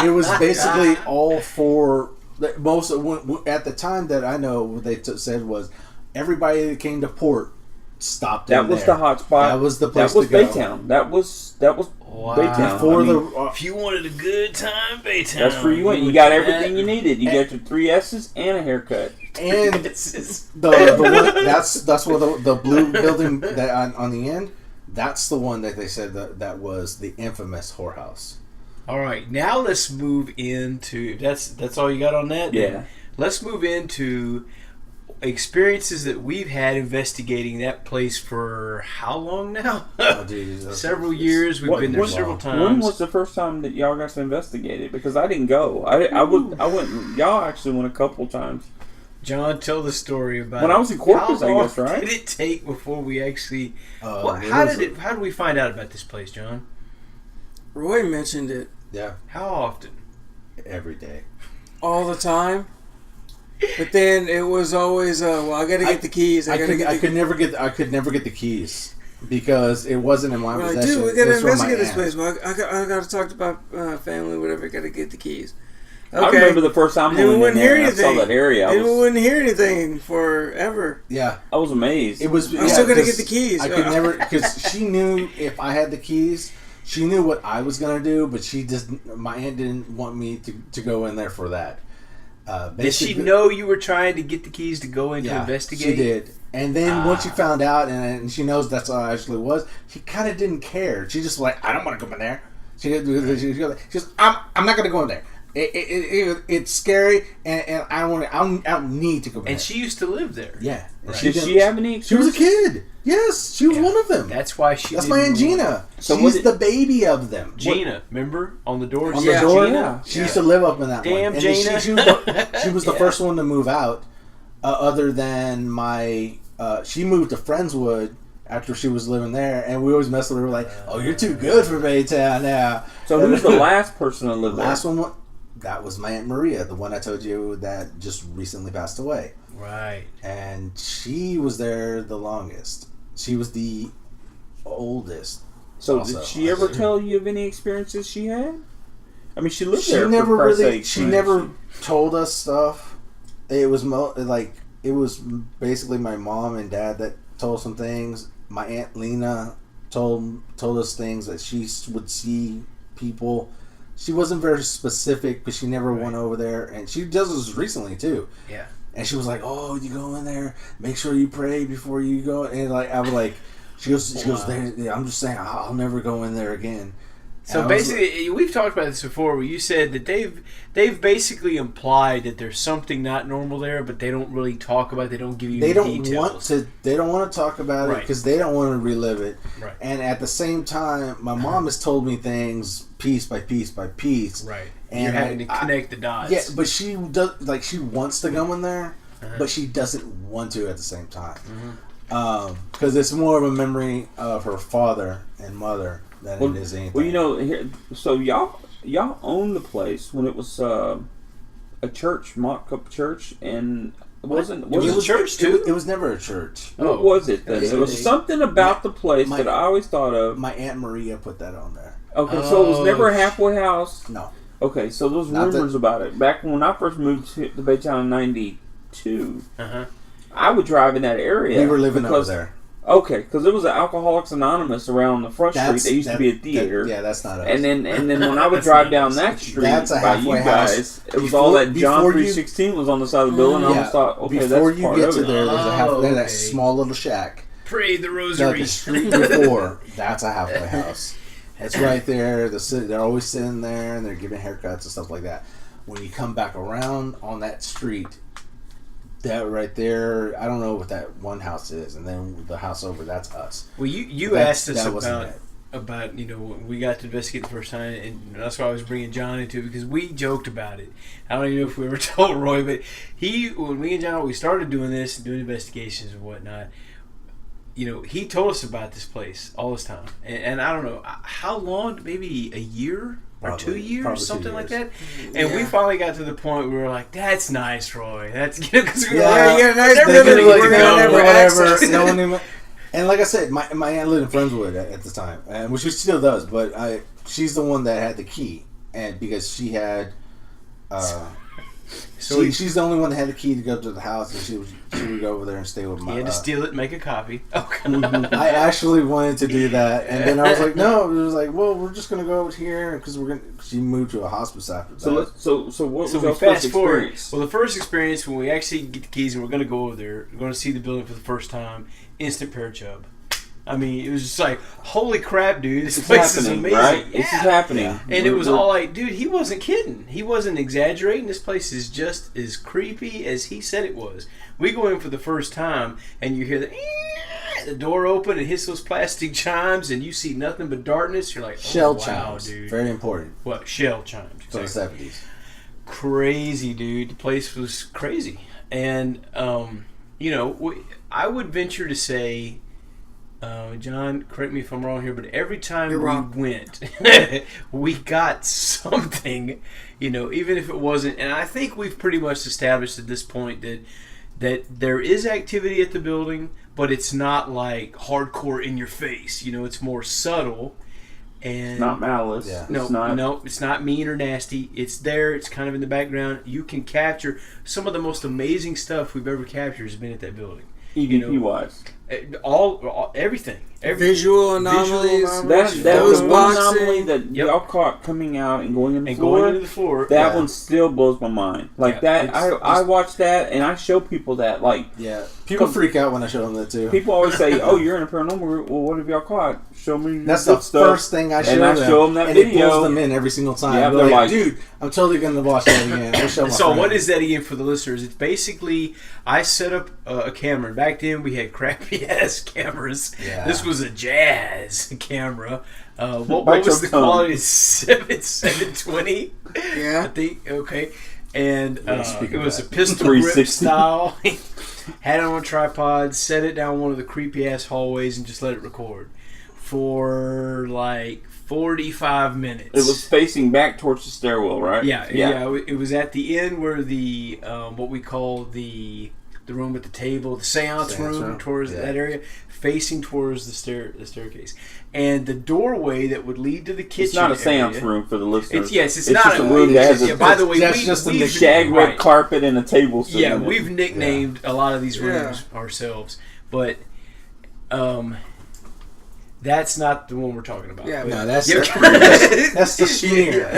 It was basically all for most at the time that I know what they said was everybody that came to port stopped That in was there. the hot spot. That was the place That was to go. Baytown. That was Wow. Baytown. Before I mean, If you wanted a good time, Baytown. that's where you went. You got everything you needed. You got your 3 S's and a haircut. and the one, that's where the blue building that on the end. That's the one that they said that was the infamous whorehouse. All right, now let's move into that's all you got on that. Yeah. Let's move into experiences that we've had investigating that place for how long now? Oh, dude, that's- Several years. We've What- been there when- several When times. was the first time that y'all got to investigate it? Because I didn't go. I went. Y'all actually went a couple times. John, tell the story about When I was in Corpus, how I long guess, right? Did it take before we actually? it how was- did we find out about this place, John? Roy mentioned it Yeah, How often? every day. all the time. But then it was always, well, I gotta get the keys. I could never get the keys because it wasn't in my We're like, possession. dude, we It gotta was from my investigate this aunt. place. Well, I gotta talk to my family, whatever. Gotta get the keys. I remember the first time I Then we went in wouldn't there hear and I saw anything. that area. Then we wouldn't hear anything forever. Yeah, I was amazed. it was. I'm still gonna 'cause get the keys. I could never because she knew if I had the keys, she knew what I was gonna do, but she just my aunt didn't want me to go in there for that. Did she Basically- know you were trying to get the keys to go in to investigate? She did. And then once she found out, and she knows that's what I actually was, she kind of didn't care. She just like, I don't want to go in there. She goes, I'm not going to go in there. It's scary, and I don't want to. I don't need to go in there. And she used to live there. Yeah. And Did she have any She was a experience? kid. Yes, she was one of them. That's why she. That's my Aunt didn't want- Gina. So She's what did- the baby of them. Gina, remember on the doors? On Yeah. the door, Gina. she used to live up in that Damn, one. And Gina. She was the Yeah. first one to move out, other than my. She moved to Friendswood after she was living there, and we always messed with her like, "Oh, you're too good for Baytown now." So who was the last person to live there? Last one? That was my Aunt Maria, the one I told you that just recently passed away, Right. and she was there the longest. She was the oldest. So also. did she ever tell you of any experiences she had? I mean, she lived She there. never for Christ's really. sake, She right? never told us stuff. It was it was basically my mom and dad that told some things. My Aunt Lena told us things that she would see people. She wasn't very specific, but she never went over there, and she does this recently too. Yeah. And she was like, "Oh, you go in there, make sure you pray before you go." And like I was like, she goes, Wow. "There, I'm just saying, I'll never go in there again." So basically, we've talked about this before, where you said that they've basically implied that there's something not normal there, but they don't really talk about it. They don't give you details. They don't want to talk about it because they don't want to relive it. Right. And at the same time, my mom has told me things piece by piece by piece. Right. And you're having to connect the dots. Yeah, but she does. Like, she wants to go in there, but she doesn't want to at the same time. Because it's more of a memory of her father and mother than it is anything. Well, you know, so y'all owned the place when it was a church, mock-up church, and it was a church too. It was never a church. What was it then? There was something about the place that I always thought of. My Aunt Maria put that on there. Okay, so it was never a halfway house. No. Okay, so those rumors about it. Back when I first moved to Baytown in '92, I would drive in that area. We were living over there. Okay, because there was an Alcoholics Anonymous around the front street. There used to be a theater. That's not us. And then when I would drive down that street by you guys, it was all that John 3:16 was on the side of the building. I almost thought, okay, that's part of it. Before you get to there, there's that small little shack. Pray the rosary. The street before, that's a halfway house. It's right there. They're always sitting there, and they're giving haircuts and stuff like that. When you come back around on that street, that right there, I don't know what that one house is, and then the house over, that's us. Well, you asked us about when we got to investigate the first time, and that's why I was bringing John into it, because we joked about it. I don't even know if we ever told Roy, but when me and John, we started doing this and doing investigations and whatnot, he told us about this place all this time, and I don't know how long, maybe a year or 2 years, something like that. And we finally got to the point where we were like, "That's nice, Roy. That's because we were whatever." And like I said, my aunt lived in Friendswood at the time, and which she still does. But she's the one that had the key, and because she had. She's the only one that had the key to go to the house, and she would go over there and stay with my. You had to steal it and make a copy. I actually wanted to do that, and then I was like, no. It was like, well, we're just gonna go over here because she moved to a hospice after that. So what was your fast first forward. experience? Well, the first experience when we actually get the keys and we're gonna go over there, we're gonna see the building for the first time. Instant parachub. I mean, it was just like, holy crap, dude! This place is amazing. Right? Yeah. This is happening. And it was all like, dude, he wasn't kidding. He wasn't exaggerating. This place is just as creepy as he said it was. We go in for the first time, and you hear the door open, and hits those plastic chimes, and you see nothing but darkness. You're like, oh, shell wow, chimes, dude. very important. What shell chimes? From the 70s. Crazy, dude. The place was crazy, and I would venture to say. John, correct me if I'm wrong here, but every time we went, we got something, even if it wasn't. And I think we've pretty much established at this point that there is activity at the building, but it's not like hardcore in your face. It's more subtle. And it's not malice. Yeah. No, it's not mean or nasty. It's there. It's kind of in the background. You can capture some of the most amazing stuff we've ever captured has been at that building. EVP wise. Everything. Visual anomalies. That was one anomaly that y'all caught coming out and going into the floor. That one still blows my mind. Like that, I watch that and I show people that. Like, people freak out when I show them that too. People always say, "Oh, you're in a paranormal group. Well, what have y'all caught? Show me." That's the first thing I show them. And I show them that and video. It pulls them in every single time. Yeah, they're like, "Dude, I'm totally gonna watch that again." So what is that again for the listeners? It's basically I set up a camera. And back then we had crappy ass cameras. Yeah. This was a jazz camera. What was the quality? 720. Yeah, I think. Okay, and it was a pistol grip style. Had it on a tripod. Set it down one of the creepy ass hallways and just let it record for like 45 minutes. It was facing back towards the stairwell, right? Yeah. It was at the end where the what we call the room at the table, the seance room towards that area, facing towards the staircase, and the doorway that would lead to the kitchen. It's not a seance room for the listeners. It's not just a room that has by the way, we've shag red carpet and a table. Yeah, we've nicknamed a lot of these rooms ourselves, but that's not the one we're talking about. Yeah, no, that's the sheer.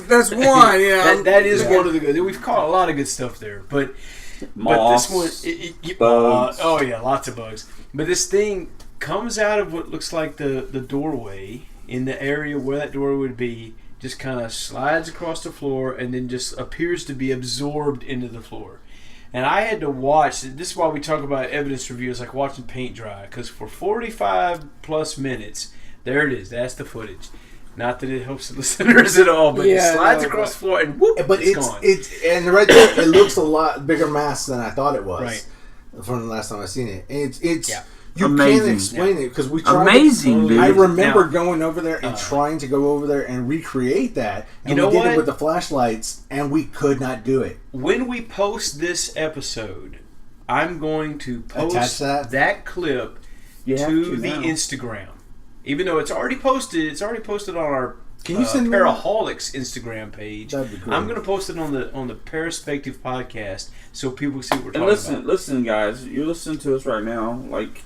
That's one. Yeah, that is one of the good. We've caught a lot of good stuff there, but moths, this one, bugs. Lots of bugs. But this thing comes out of what looks like the doorway, in the area where that door would be just kind of slides across the floor and then just appears to be absorbed into the floor. And I had to watch, this is why we talk about evidence review, it's like watching paint dry, because for 45 plus minutes, there it is, that's the footage. Not that it helps the listeners at all, but it slides across the floor and whoop, but it's gone. And right there, it looks a lot bigger mass than I thought it was. Right. From the last time I seen it. And it's you Amazing. can't explain it because we tried. Amazing, dude. I remember Now, going over there and trying to go over there and recreate that. And you know we did what? it with the flashlights, and we could not do it. When we post this episode, I'm going to Attach post that? clip You have to to the now. Instagram. Even though it's already posted, on our Can you send me Para-holiX Instagram page. That'd be great. I'm going to post it on the Paraspective podcast so people see what we're And talking about. listen, guys, you're listening to us right now. Like,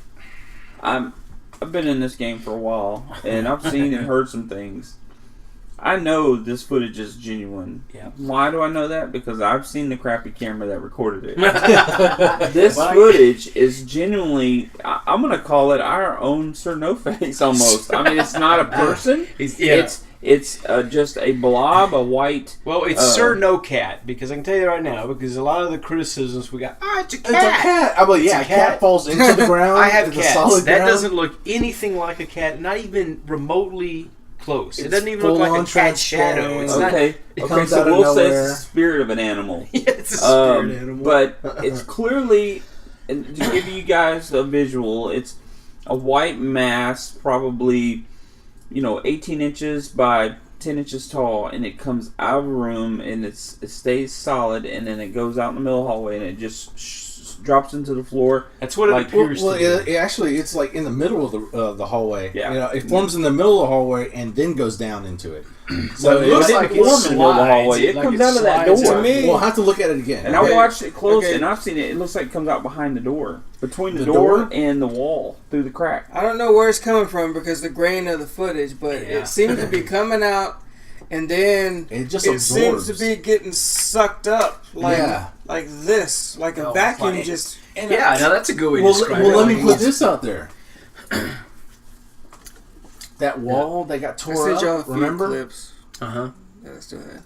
I've been in this game for a while, and I've seen and heard some things. I know this footage is genuine. Yeah. Why do I know that? Because I've seen the crappy camera that recorded it. This footage is genuinely, I'm going to call it our own Sir No Face almost. I mean, it's not a person. It's just a blob, a white. Well, it's Sir No Cat, because I can tell you right now, because a lot of the criticisms we got, it's a cat. It's a cat. I'm like, yeah, a cat falls into the ground. I have into the cats. solid That ground. doesn't look anything like a cat, not even remotely close. It It's doesn't even look like a full-on cat shadow. It's Okay, comes so out of we'll say nowhere. it's the spirit of an animal. not. Yeah, it's a spirit animal. But it's clearly, and to give you guys a visual, it's a white mass, probably 18 inches by 10 inches tall, and it comes out of a room, and it stays solid, and then it goes out in the middle of the hallway, and it just drops into the floor. That's what it appears Well, to be. actually, it's like in the middle of the hallway. Yeah. It forms in the middle of the hallway and then goes down into it. So it looks like it forms in the middle of the hallway. It comes out of that door. To me, We'll have to look at it again. And Okay. I watched it close, Okay. and I've seen it. It looks like it comes out behind the door, between the The door door? and the wall, through the crack. I don't know where it's coming from because the grain of the footage, but Yeah. it seems to be coming out, and then It just seems absorbs. to be getting sucked up like this, like a vacuum. fine. Just Yeah, now that's a good way to Well, describe well, it. let me put this out there. That wall that got I tore sent y'all a up, few remember? clips. Uh-huh. that I still have.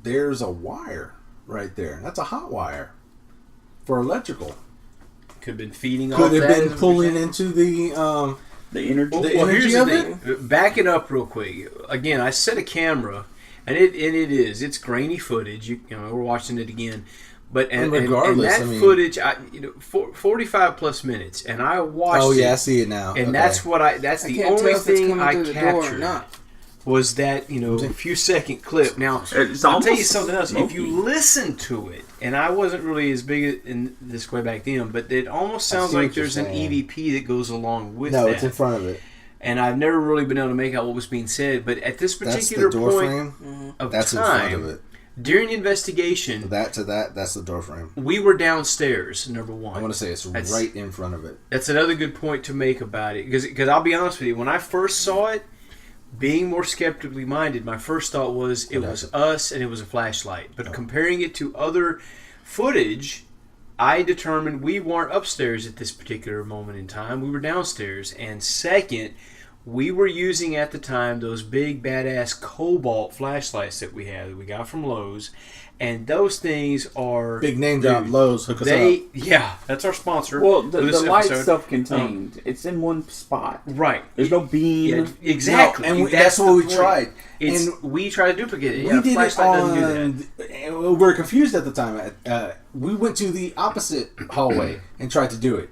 There's a wire right there. That's a hot wire for electrical. Could have been feeding off Could have that. been pulling into the The energy. The Well, here's energy the of thing. Back it up real quick. Again, I set a camera, and it's grainy footage. We're watching it again, but and regardless, that I mean- footage, 45 plus minutes, and I watched. Oh yeah, I it, see it now. and Okay. that's I the can't only tell if it's thing coming I through the door or captured not. was that a few second clip. Now It's I'll tell you almost something else. If smoky. you listen to it, and I wasn't really as big in this way back then, but it almost I sounds see like what you're there's an saying. EVP that goes along with No, that. it's in front of it. And I've never really been able to make out what was being said. But at this That's particular the door point frame. of That's in time, front of it. during the investigation, That to that. That's the door frame. we were downstairs, number one. I want to say it's That's- right in front of it. That's another good point to make about it. Because I'll be honest with you, when I first saw it, being more skeptically minded, my first thought was it was us and it was a flashlight. But comparing it to other footage, I determined we weren't upstairs at this particular moment in time. We were downstairs. And second, we were using at the time those big badass cobalt flashlights that we had that we got from Lowe's. And those things are Big name drop. dude, Lowe's. Hook us up. Yeah, that's our sponsor. Well, for the this light's episode. self-contained. It's in one spot. Right. There's no beam. Yeah, exactly. No, and That's that's what the we point. tried. And And we tried to duplicate it. we Yeah, did it flashlight doesn't do that. on. We were confused at the time. We went to the opposite hallway and tried to do it.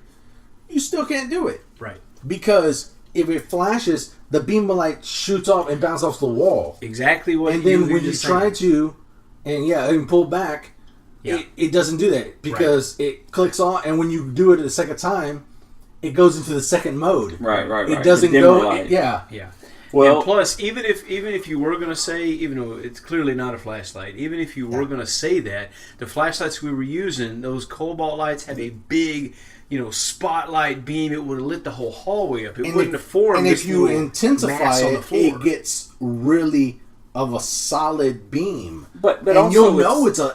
You still can't do it Right. because if it flashes, the beam of light shoots off and bounces off the wall. Exactly what. And then were when you just try saying. to, and pull back, Yeah. it doesn't do that because it clicks on. And when you do it the second time, it goes into the second mode. Right. It doesn't The dimmer go. light. Yeah. Well, And plus, even if you were going to say, even though it's clearly not a flashlight, even if you were going to say that, the flashlights we were using, those cobalt lights, have a big, spotlight beam. It would have lit the whole hallway up. It wouldn't have formed. And this if you little intensify mass on the it, floor. it gets really of a solid beam. But and also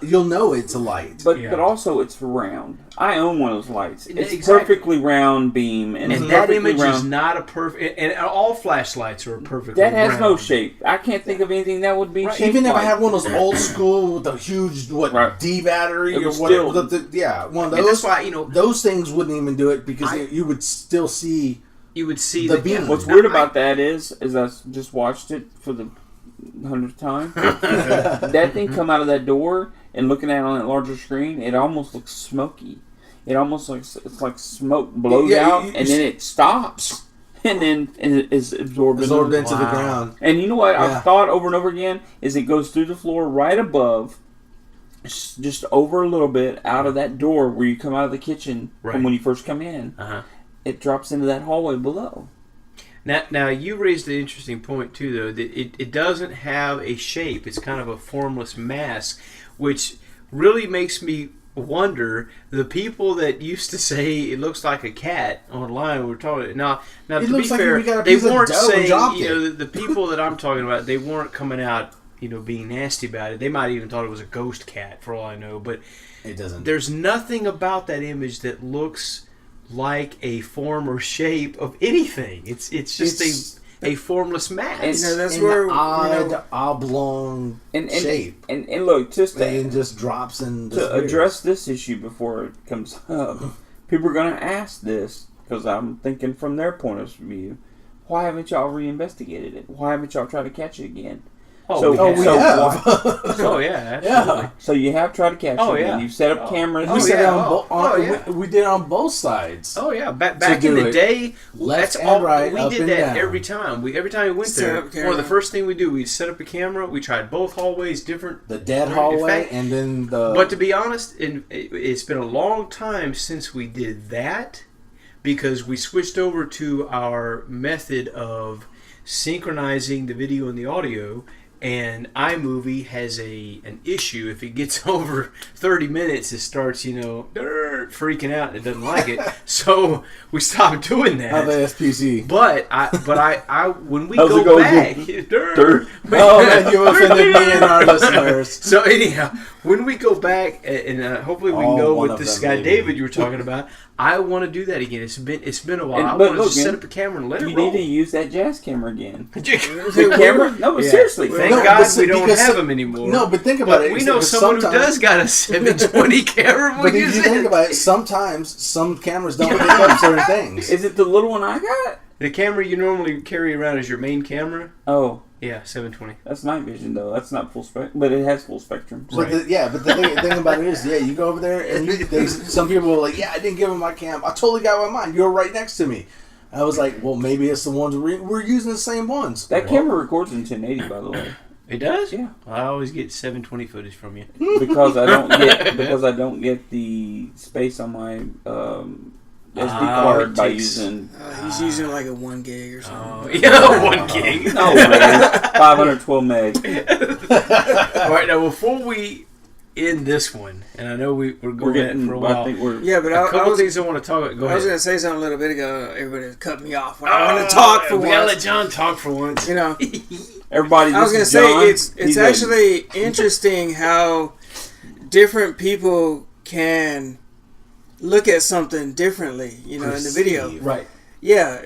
you'll know it's a light. But also it's round. I own one of those lights. It's Exactly. perfectly round beam, and that image is not a perfect. And all flashlights are perfectly that has round. no shape. I can't think of anything that would be shaped Even if I like. have one of those old school with a huge D battery It or would whatever, still- one of And those. that's why those things wouldn't even do it because you would still see. you would see the beam. What's weird about that is I just watched it for the 100th time. That thing come out of that door and looking at it on that larger screen, it almost looks smoky. It almost looks it's like smoke blows out and then it stops and then it is absorbed into the ground. And you know what I've thought over and over again is it goes through the floor right above, just over a little bit out of that door where you come out of the kitchen from when you first come in. It drops into that hallway below. Now you raised an interesting point too, though, that it doesn't have a shape. It's kind of a formless mass, which really makes me wonder the people that used to say it looks like a cat online. We're talking now. To be fair, they weren't saying the people that I'm talking about. They weren't coming out being nasty about it. They might even thought it was a ghost cat for all I know. But it doesn't. There's nothing about that image that looks like a form or shape of anything. It's just a formless mass. And that's where odd oblong shape. And look, just drops and to address this issue before it comes up. People are going to ask this because I'm thinking from their point of view. Why haven't y'all reinvestigated it? Why haven't y'all tried to catch it again? We have. Oh yeah, absolutely. Yeah. So you have tried to catch it again. You've set up cameras. We did it on both sides. Oh yeah, back in the day, left and right, we did that every time. Every time we went there, the first thing we do, we set up a camera. We tried both hallways, the dead hallway, and then the. But to be honest, it's been a long time since we did that because we switched over to our method of synchronizing the video and the audio. And iMovie has an issue. If it gets over 30 minutes, it starts, freaking out and it doesn't like it. So we stopped doing that. How the SPC? But I when we go back, oh man, you offended me and our listeners. So anyhow, when we go back and hopefully we can go with this guy David you were talking about. I want to do that again. It's been a while. I want to just set up a camera and let it roll. You need to use that jazz camera again. The camera? No, but seriously. Thank God we don't have them anymore. No, but think about it. We know someone who does got a 720 camera. But if you think about it, sometimes some cameras don't pick up certain things. Is it the little one I got? The camera you normally carry around is your main camera. Oh. Yeah, 720. That's night vision, though. That's not full spectrum, but it has full spectrum. But the thing about it is, you go over there and some people are like, I didn't give him my cam. I totally got one of mine. You're right next to me. I was like, well, maybe it's the ones we're using the same ones. That camera records in 1080, by the way. It does? Yeah. I always get 720 footage from you. Because I don't get the space on my SD card by using. He's using like a 1 gig or something. Yeah, 1 gig. No, man. 512 meg. All right, now before we end this one, and I know we're going at it for a while. But a couple things I want to talk about. Go ahead. I was going to say something a little bit ago. Everybody cut me off. I want to talk for once. We got to let John talk for once. Everybody, I was going to say, it's actually interesting how different people can look at something differently, in the video. Right. Yeah.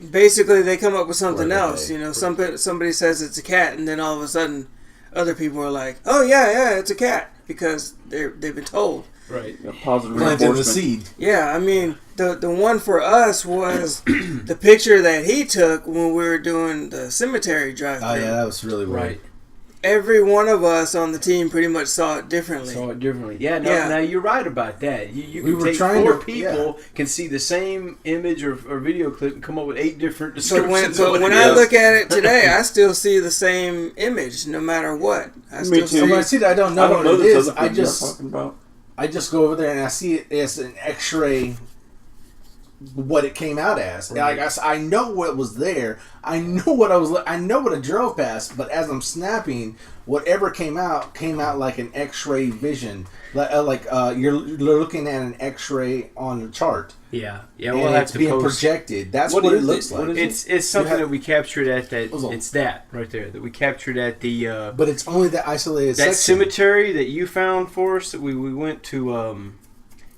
Basically, they come up with something else. Somebody says it's a cat, and then all of a sudden, other people are like, "Oh yeah, it's a cat," because they've been told. Right. Positive planting the seed. Yeah, I mean, the one for us was the picture that he took when we were doing the cemetery drive-thru. Oh yeah, that was really weird. Right. Every one of us on the team pretty much saw it differently. Yeah, now you're right about that. You can take 4 people can see the same image or video clip and come up with 8 different descriptions. But when I look at it today, I still see the same image no matter what. Me too. When I see that, I don't know what it is. I just talking about. I just go over there and I see it as an X-ray what it came out as. Like I know what was there. I know what I know what I drove past. But as I'm snapping, whatever came out like an X-ray vision. You're looking at an X-ray on the chart. Yeah. And We'll have it's to being post. projected. That's what it looks like. It's something that we captured at that. It's that right there that we captured at the. But it's only the isolated that section. cemetery that you found for us. That we went to.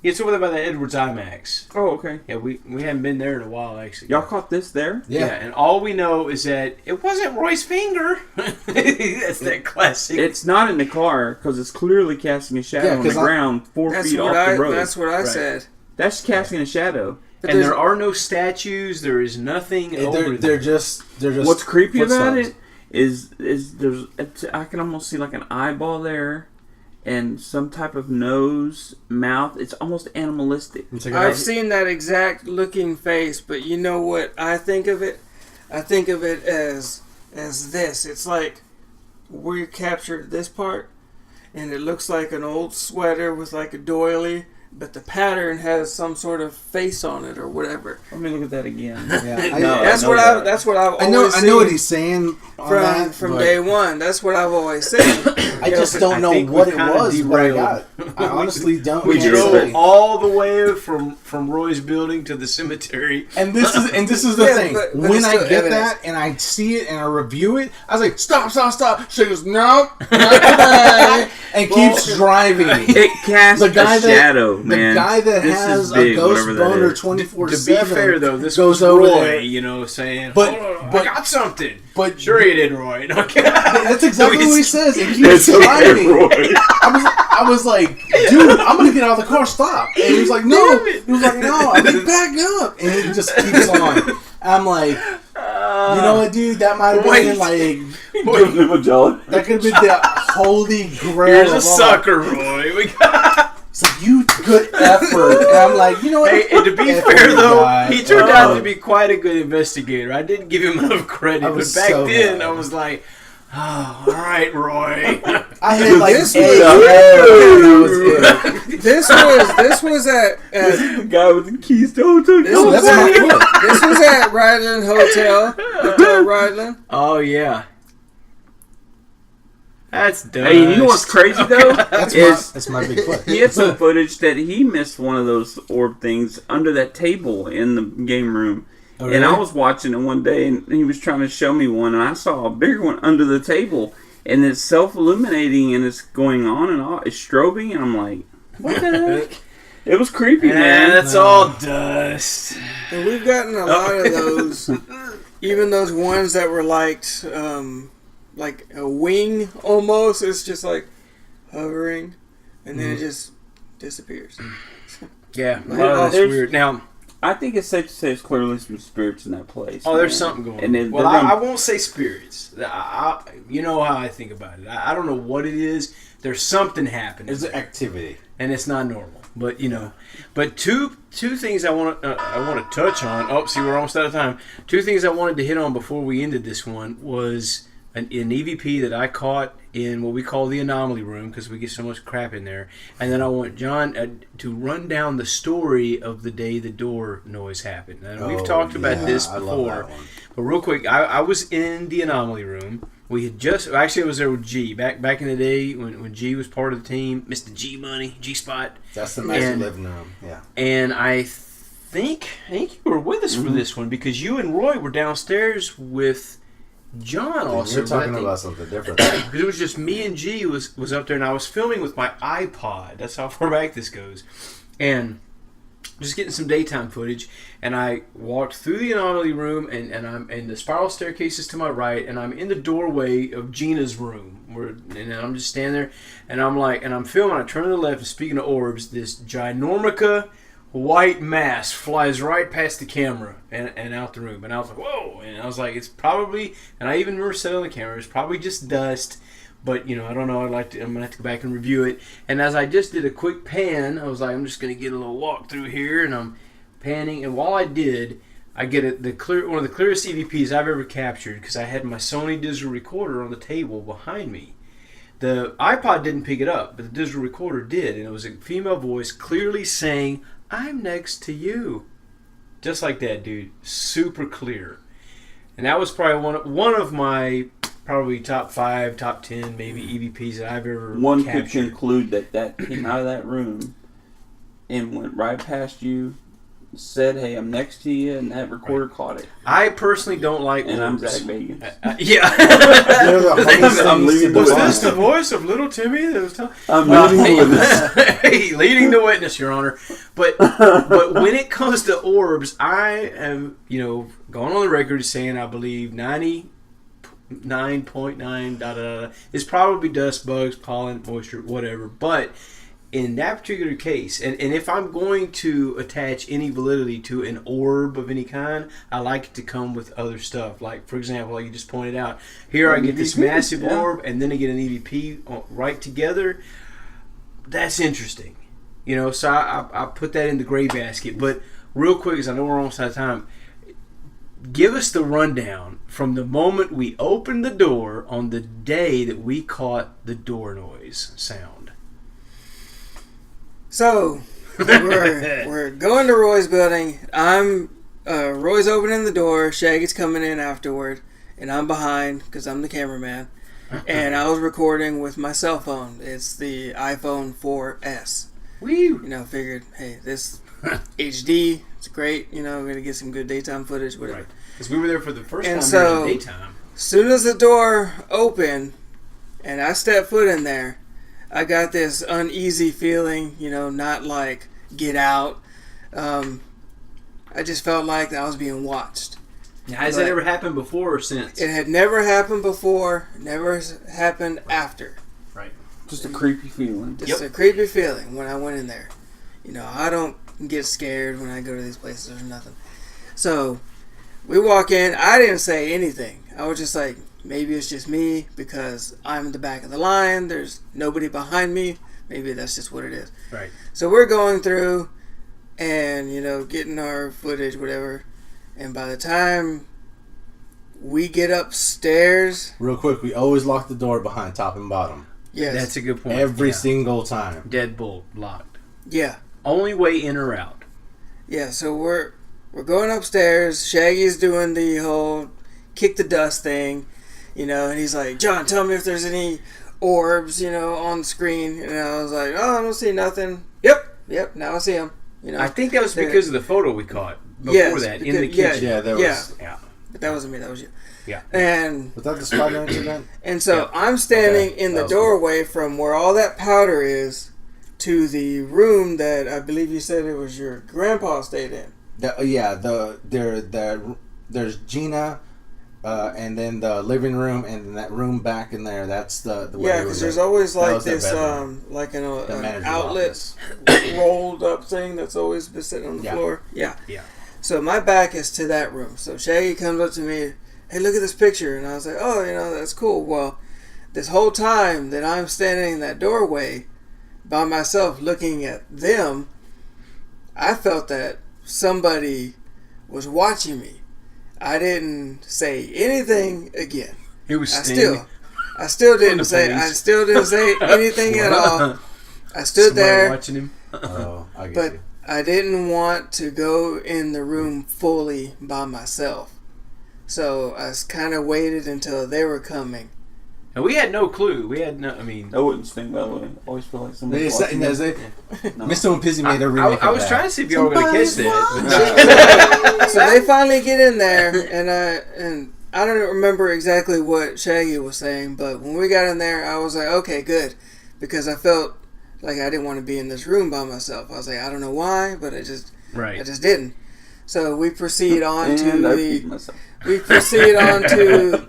It's over there by the Edwards IMAX. Oh, okay. Yeah, we hadn't been there in a while actually. Y'all caught this there? Yeah, and all we know is that it wasn't Roy's finger. That's that classic. It's not in the car because it's clearly casting a shadow on the ground 4 feet off the road. That's what I said. That's casting a shadow. And there are no statues. There is nothing over there. They're just. What's creepy about it is I can almost see like an eyeball there. And some type of nose, mouth. It's almost animalistic. I've seen that exact looking face, but you know what I think of it? I think of it as this. It's like we captured this part, and it looks like an old sweater with like a doily, but the pattern has some sort of face on it or whatever. Let me look at that again. That's what I've always seen. I know what he's saying from day one. That's what I've always said. I just don't know what it was. I honestly don't. We drove all the way from Roy's building to the cemetery, and this is the thing. But when I get that and I see it and I review it, I was like, stop. She goes, no, not today, and keeps driving. It casts a shadow, man. The guy that has a ghost boner 24/7. To be fair, though, this goes was over Roy, there. saying, but I got something. But sure you did, Roy. That's exactly what he says. And he keeps driving. I was like, dude, I'm gonna get out of the car. Stop. And he was like, no. He was like, no. I'm like, back up. And he just keeps on. I'm like, you know what, dude? That might have been that could have been the holy grail. Here's a sucker, Roy. It's like, you good effort. And I'm like, you know what? Hey, and to be fair, though, he turned out to be quite a good investigator. I didn't give him enough credit. But back then, I was like, oh, all right, Roy. I had like this was at the guy with the keys to Hotel. This was at Reidland Hotel Reidland. Oh, yeah. That's dumb. Hey, you know what's crazy though? That's my big foot. He had some footage that he missed one of those orb things under that table in the game room. Oh, really? And I was watching it one day, and he was trying to show me one, and I saw a bigger one under the table, and it's self-illuminating, and it's going on and off. It's strobing, and I'm like, what the heck? It was creepy, man. That's all dust. And we've gotten a lot of those, even those ones that were like a wing almost. It's just like hovering, and then it just disappears. Yeah, that's weird. Now, I think it's safe to say there's clearly some spirits in that place. Oh, there's something going on. And I won't say spirits. You know how I think about it. I don't know what it is. There's something happening. There's an activity, and it's not normal. But but two things I want to touch on. Oh, see, we're almost out of time. Two things I wanted to hit on before we ended this one was an EVP that I caught in what we call the anomaly room because we get so much crap in there. And then I want John to run down the story of the day the door noise happened. And we've talked about this before. But real quick, I was in the anomaly room. We had I was there with G back in the day when G was part of the team. Mr. G Money, G Spot. That's the master living room. Yeah. And I think you were with us for this one because you and Roy were downstairs with John also. You're talking about something different. Because it was just me and G was up there, and I was filming with my iPod. That's how far back this goes. And just getting some daytime footage. And I walked through the anomaly room, and the spiral staircase is to my right, and I'm in the doorway of Gina's room. And I'm just standing there, and I'm filming. I turn to the left, and speaking of orbs, this ginormica white mass flies right past the camera and out the room. And I was like, whoa. And I was like, it's probably, and I even remember saying on the camera, it's probably just dust. But, I don't know. I'm going to have to go back and review it. And as I just did a quick pan, I was like, I'm just going to get a little walk through here. And I'm panning. And while I did, I get one of the clearest EVPs I've ever captured because I had my Sony digital recorder on the table behind me. The iPod didn't pick it up, but the digital recorder did. And it was a female voice clearly saying, I'm next to you. Just like that, dude. Super clear. And that was probably one of my probably top 5, top 10, maybe EVPs that I've ever One captured. could conclude that came out of that room and went right past you, said, "Hey, I'm next to you," and that recorder caught it. I personally don't like And I'm orbs. Zach Bagans. Yeah. They're the funniest I'm things leaving to Was the this watch. the voice of little Timmy that was telling? I'm leading the witness. Hey, leading the witness, Your Honor. But when it comes to orbs, I am, going on the record as saying I believe 99.9 is probably dust, bugs, pollen, moisture, whatever. But in that particular case, and if I'm going to attach any validity to an orb of any kind, I like it to come with other stuff. Like, for example, like you just pointed out, here I get this EVP, massive yeah. orb, and then I get an EVP right together. That's interesting. So I put that in the gray basket. But real quick, because I know we're almost out of time, give us the rundown from the moment we opened the door on the day that we caught the door noise sound. So we're going to Roy's building. Roy's opening the door. Shaggy's coming in afterward, and I'm behind because I'm the cameraman. And I was recording with my cell phone. It's the iPhone 4S. Woo! Figured, hey, this HD, it's great. We're gonna get some good daytime footage, whatever. Right. Because we were there for the first And time so- during the daytime. As soon as the door opened and I stepped foot in there, I got this uneasy feeling, not like get out. I just felt like I was being watched. Now, has that ever happened before or since? It had never happened before, never happened after. Right. Just a creepy feeling. Just a creepy feeling when I went in there. I don't get scared when I go to these places or nothing. So we walk in. I didn't say anything. I was just like, maybe it's just me because I'm in the back of the line. There's nobody behind me. Maybe that's just what it is. Right. So we're going through and, getting our footage, whatever. And by the time we get upstairs... Real quick, we always lock the door behind top and bottom. Yes. That's a good point. Every Yeah. single time. Deadbolt locked. Yeah. Only way in or out. Yeah, so we're going upstairs. Shaggy's doing the whole kick the dust thing. And he's like, "John, tell me if there's any orbs, on the screen." And I was like, "Oh, I don't see nothing." Yep, now I see them. I think that was because of the photo we caught before that in the kitchen. Yeah, that was... Yeah. But that wasn't me, that was you. Yeah. And Was that the spider incident? so I'm standing Okay, in that the was doorway from where all that powder is to the room that I believe you said it was your grandpa stayed in. There's Gina, and then the living room, and then that room back in there. That's the way. Yeah, because there's always like was their this, bedroom. like an manager's outlet office. rolled up thing that's always been sitting on the Yeah. floor. Yeah. Yeah. So my back is to that room. So Shaggy comes up to me, "Hey, look at this picture," and I was like, "Oh, that's cool." Well, this whole time that I'm standing in that doorway by myself looking at them, I felt that somebody was watching me. I didn't say anything again. It was I Sting. still didn't the say. police. I still didn't say anything at all. I stood Somebody there, watching him. Oh, I get but you. I didn't want to go in the room fully by myself. So I kind of waited until they were coming. And we had no clue. We had no. I mean, I wouldn't think that way. I always feel like somebody's It's- watching there's me. a- No. Mr. and Pizzy made a remake I of was that. trying to see if y'all were going to catch that. So they finally get in there, and I don't remember exactly what Shaggy was saying, but when we got in there, I was like, okay, good, because I felt like I didn't want to be in this room by myself. I was like, I don't know why, but I just Right. didn't. So we proceed on And to I the peed myself. we proceed on to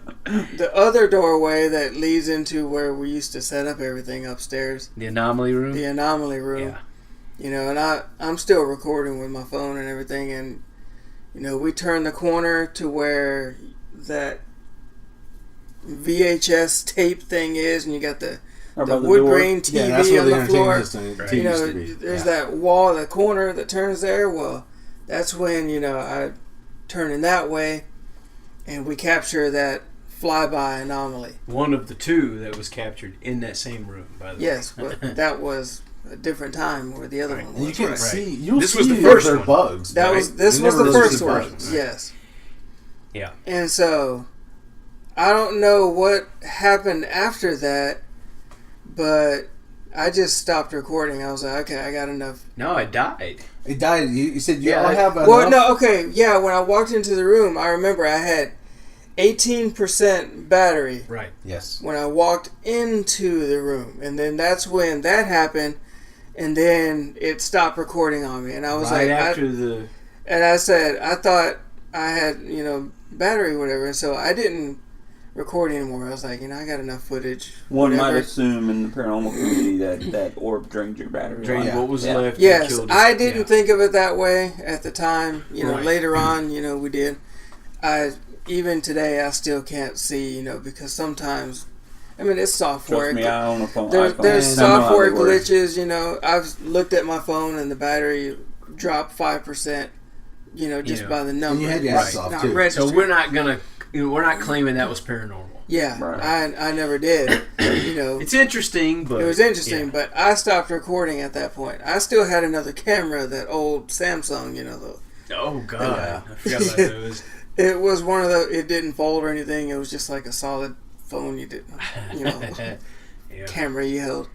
the other doorway that leads into where we used to set up everything upstairs, The anomaly room. the anomaly room. Yeah. And I'm still recording with my phone and everything, and we turn the corner to where that VHS tape thing is, and you got the By wood door. grain TV Yeah, that's where on the the floor. entertainment system Right. TV used to be. There's Yeah. that wall, the corner that turns there. Well, that's when I turn in that way, and we capture that flyby anomaly. One of the two that was captured in that same room, by the way. Yes, but that was a different time where the other one was. And you can Right. see. You'll This see was the if first they're one. bugs. That right? was this You was never the really first see one. bugs. Yes. Yeah. And so I don't know what happened after that, but I just stopped recording. I was like, okay, I got enough. No, it died. It died. You said you Yeah, don't have enough. Well, no, okay, yeah. When I walked into the room, I remember I had 18% battery Right. Yes. when I walked into the room, and then that's when that happened, and then it stopped recording on me, and I was Right like, after the. and I said, I thought I had battery or whatever, so I didn't record anymore. I was like, I got enough footage. One might whatever. assume in the paranormal community that orb drained your battery. Drained life. what was Yeah. left. and Yes, killed us. I didn't Yeah. think of it that way at the time. Right. Later on, we did. Even today, I still can't see, because sometimes, it's software. Trust me, I own a phone. There's iPhone. I know how software they work. glitches. I've looked at my phone and the battery dropped 5%. Just Yeah. by the number. And you had your Right. ass off Not too. registered. So we're not gonna. We're not claiming that was paranormal. Yeah, Right. I never did. It's interesting, but It was interesting, yeah. but I stopped recording at that point. I still had another camera, that old Samsung, Oh God, Yeah. I forgot about those. it was one of the. It didn't fold or anything. It was just like a solid phone. You didn't, Yeah. camera you held.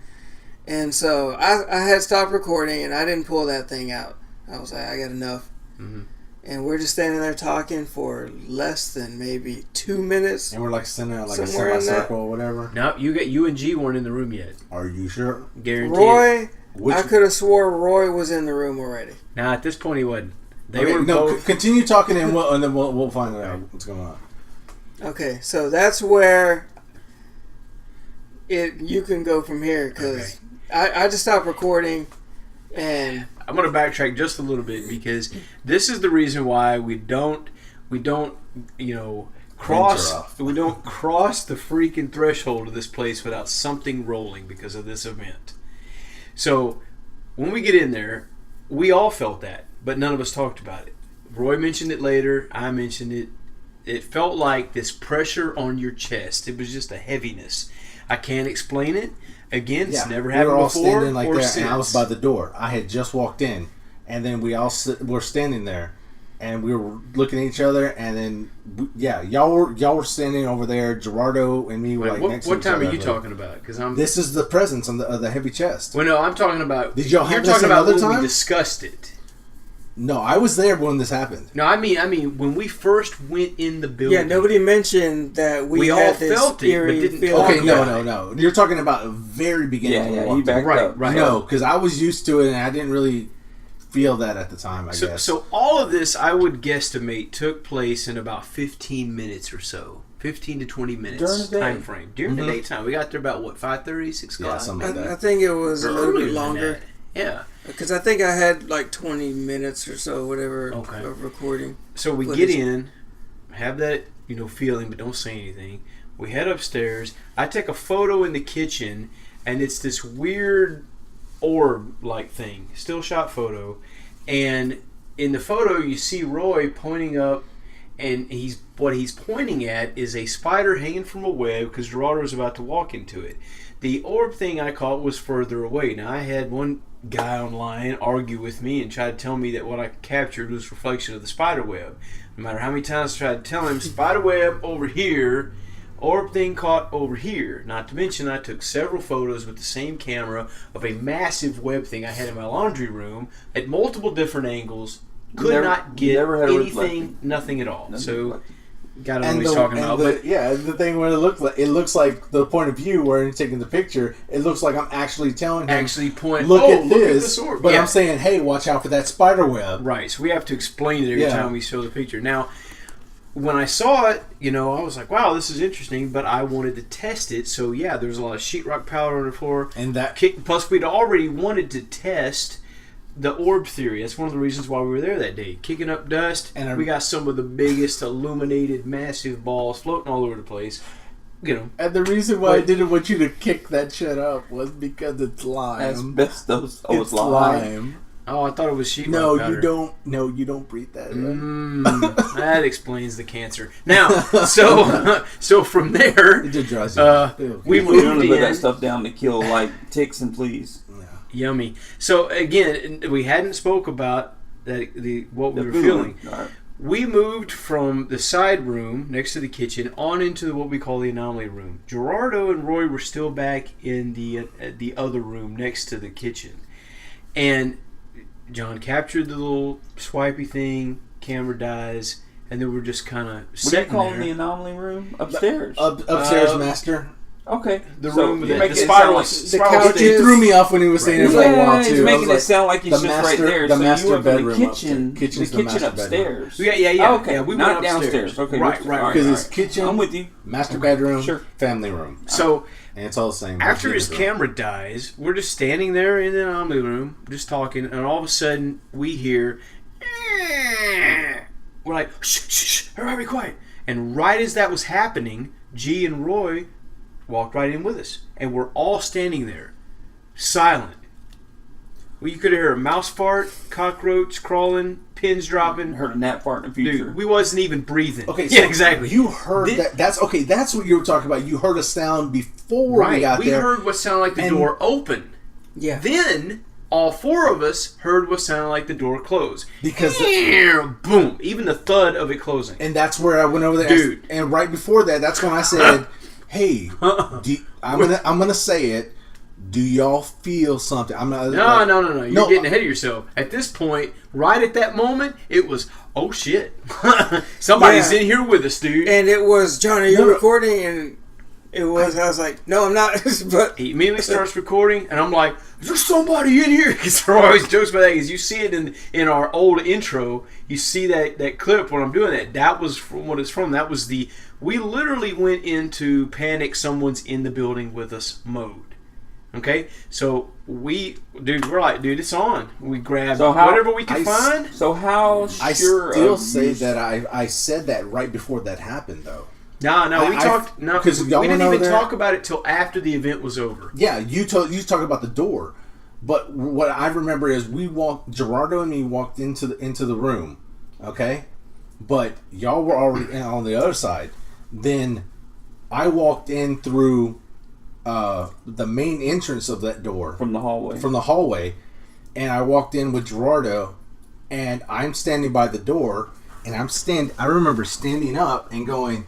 And so I had stopped recording, and I didn't pull that thing out. I was like, I got enough. Mhm. And we're just standing there talking for less than maybe 2 minutes. And we're like sitting there like a Somewhere in that. semicircle or whatever. No, you and G weren't in the room yet. Are you sure? Guaranteed. Roy, Which, I could have swore Roy was in the room already. Now at this point he wasn't. They okay, were no, both. continue talking and then we'll find out what's going on. Okay, so that's where you can go from here, because I just stopped recording, and I'm going to backtrack just a little bit because this is the reason why we don't cross Venture off. we don't cross the freaking threshold of this place without something rolling because of this event. So when we get in there, we all felt that, but none of us talked about it. Roy mentioned it later. I mentioned it. It felt like this pressure on your chest. It was just a heaviness. I can't explain it. Again, it's never we happened were all before standing like or there, since. and I was by the door. I had just walked in, and then we all were standing there, and we were looking at each other, and then y'all were standing over there. Gerardo and me were Wait, like next to what each time other. are you talking about? Because I'm. This is the presence of the heavy chest. Well, no, I'm talking about. Did y'all have You're this talking about another when we time? discussed it. No, I was there when this happened. No, I mean when we first went in the building. yeah, nobody mentioned that we We had all this felt it, but eerie didn't feeling. talk Okay, about no. You're talking about the very beginning. Yeah, when we yeah, walked you in. backed Right, up. right. No, because I was used to it, and I didn't really feel that at the time. I guess. So all of this, I would guesstimate, took place in about 15 minutes or so. 15 to 20 minutes During the day. time frame. During the daytime. We got there about, 5:30, 6 o'clock? Yeah, something like I that. think it was Or a little earlier bit than longer, that. Yeah. because I think I had like 20 minutes or so, whatever, Okay. of recording. So we Footage. get in, have that, feeling, but don't say anything. We head upstairs. I take a photo in the kitchen, and it's this weird orb-like thing. Still shot photo. And in the photo, you see Roy pointing up, and what he's pointing at is a spider hanging from a web because Gerardo's about to walk into it. The orb thing I caught was further away. Now, I had one guy online argue with me and try to tell me that what I captured was a reflection of the spider web. No matter how many times I tried to tell him, spider web over here, orb thing caught over here. Not to mention, I took several photos with the same camera of a massive web thing I had in my laundry room at multiple different angles. Could not get never had a anything, reflecting. nothing at all. Nothing So, reflecting. gotta know what he's talking about. But the thing where it looks like the point of view where you're taking the picture. It looks like I'm actually telling him, actually point, look at look this. at this orb. But Yeah. I'm saying, hey, watch out for that spider web. Right, so we have to explain it every Yeah. time we show the picture. Now, when I saw it, I was like, wow, this is interesting, but I wanted to test it. So, yeah, there's a lot of sheetrock powder on the floor. And that Plus, we'd already wanted to test the orb theory. That's one of the reasons why we were there that day. Kicking up dust, And we got some of the biggest illuminated, massive balls floating all over the place. And the reason why I But- didn't want you to kick that shit up was because it's lime. Asbestos. Oh, It's lime. Oh, I thought it was sheetrock No, powder. you don't. No, you don't breathe that. That explains the cancer. Now, so from there, It just drives you. we We only moved put that in. stuff down to kill like ticks and fleas. Yummy. So again, we hadn't spoke about what we were feeling. Right. We moved from the side room next to the kitchen on into what we call the anomaly room. Gerardo and Roy were still back in the other room next to the kitchen, and John captured the little swipey thing. Camera dies, and then we're just kind of What do you sitting call there. the anomaly room? Upstairs. Upstairs, master. Okay. The So room with you're the making it spiral. sound The spiral couch He is- threw me off when he was saying it for a while he's too. I making was it sound like he's the just right master- there. the So master you were in the bedroom kitchen. Kitchen's the the kitchen master bedroom. upstairs. Yeah. Oh, okay. Yeah, we Not went upstairs. downstairs. Okay. Right. because all it's right. kitchen, I'm with you. master bedroom, Sure. family room, So and it's all the same. after Just his the bedroom. camera dies, we're just standing there in the anomaly room, just talking, and all of a sudden we hear. We're like, shh, shh, shh, everybody be quiet. And right as that was happening, G and Roy walked right in with us, and we're all standing there, silent. Well, you could hear a mouse fart, cockroach crawling, pins dropping. Heard a gnat fart in the future. Dude, we wasn't even breathing. Okay, yeah, so exactly. You heard Did- that? That's okay. That's what you were talking about. You heard a sound before we Right, got we there. heard what sounded like the And- door open. Yeah. Then all four of us heard what sounded like the door close. Because Boom! Even the thud of it closing. and that's where I went over there. Dude. And right before that, that's when I said, "Hey, I'm gonna say it. Do y'all feel something?" I'm not. No. You're No, getting ahead of yourself. At this point, right at that moment, it was, oh shit. Somebody's Yeah. in here with us, dude. And it was, John, are you No. recording? And it was, I was like, no, I'm not. But He immediately starts recording, and I'm like, "There's somebody in here." Because there always jokes about that. Because you see it in our old intro, you see that clip when I'm doing that. That was from what it's from. That was we literally went into panic. Someone's in the building with us mode. Okay, so we're like, dude, it's on. We grabbed whatever we could find. So how I sure still of say you- that I said that right before that happened, though. No, we I- talked. No, 'cause we y'all didn't went over even there- talk about it till after the event was over. Yeah, you talk about the door, but what I remember is Gerardo and me walked into the room, okay, but y'all were already on the other side. Then I walked in through the main entrance of that door from the hallway. and I walked in with Gerardo, and I'm standing by the door, and I remember standing up and going,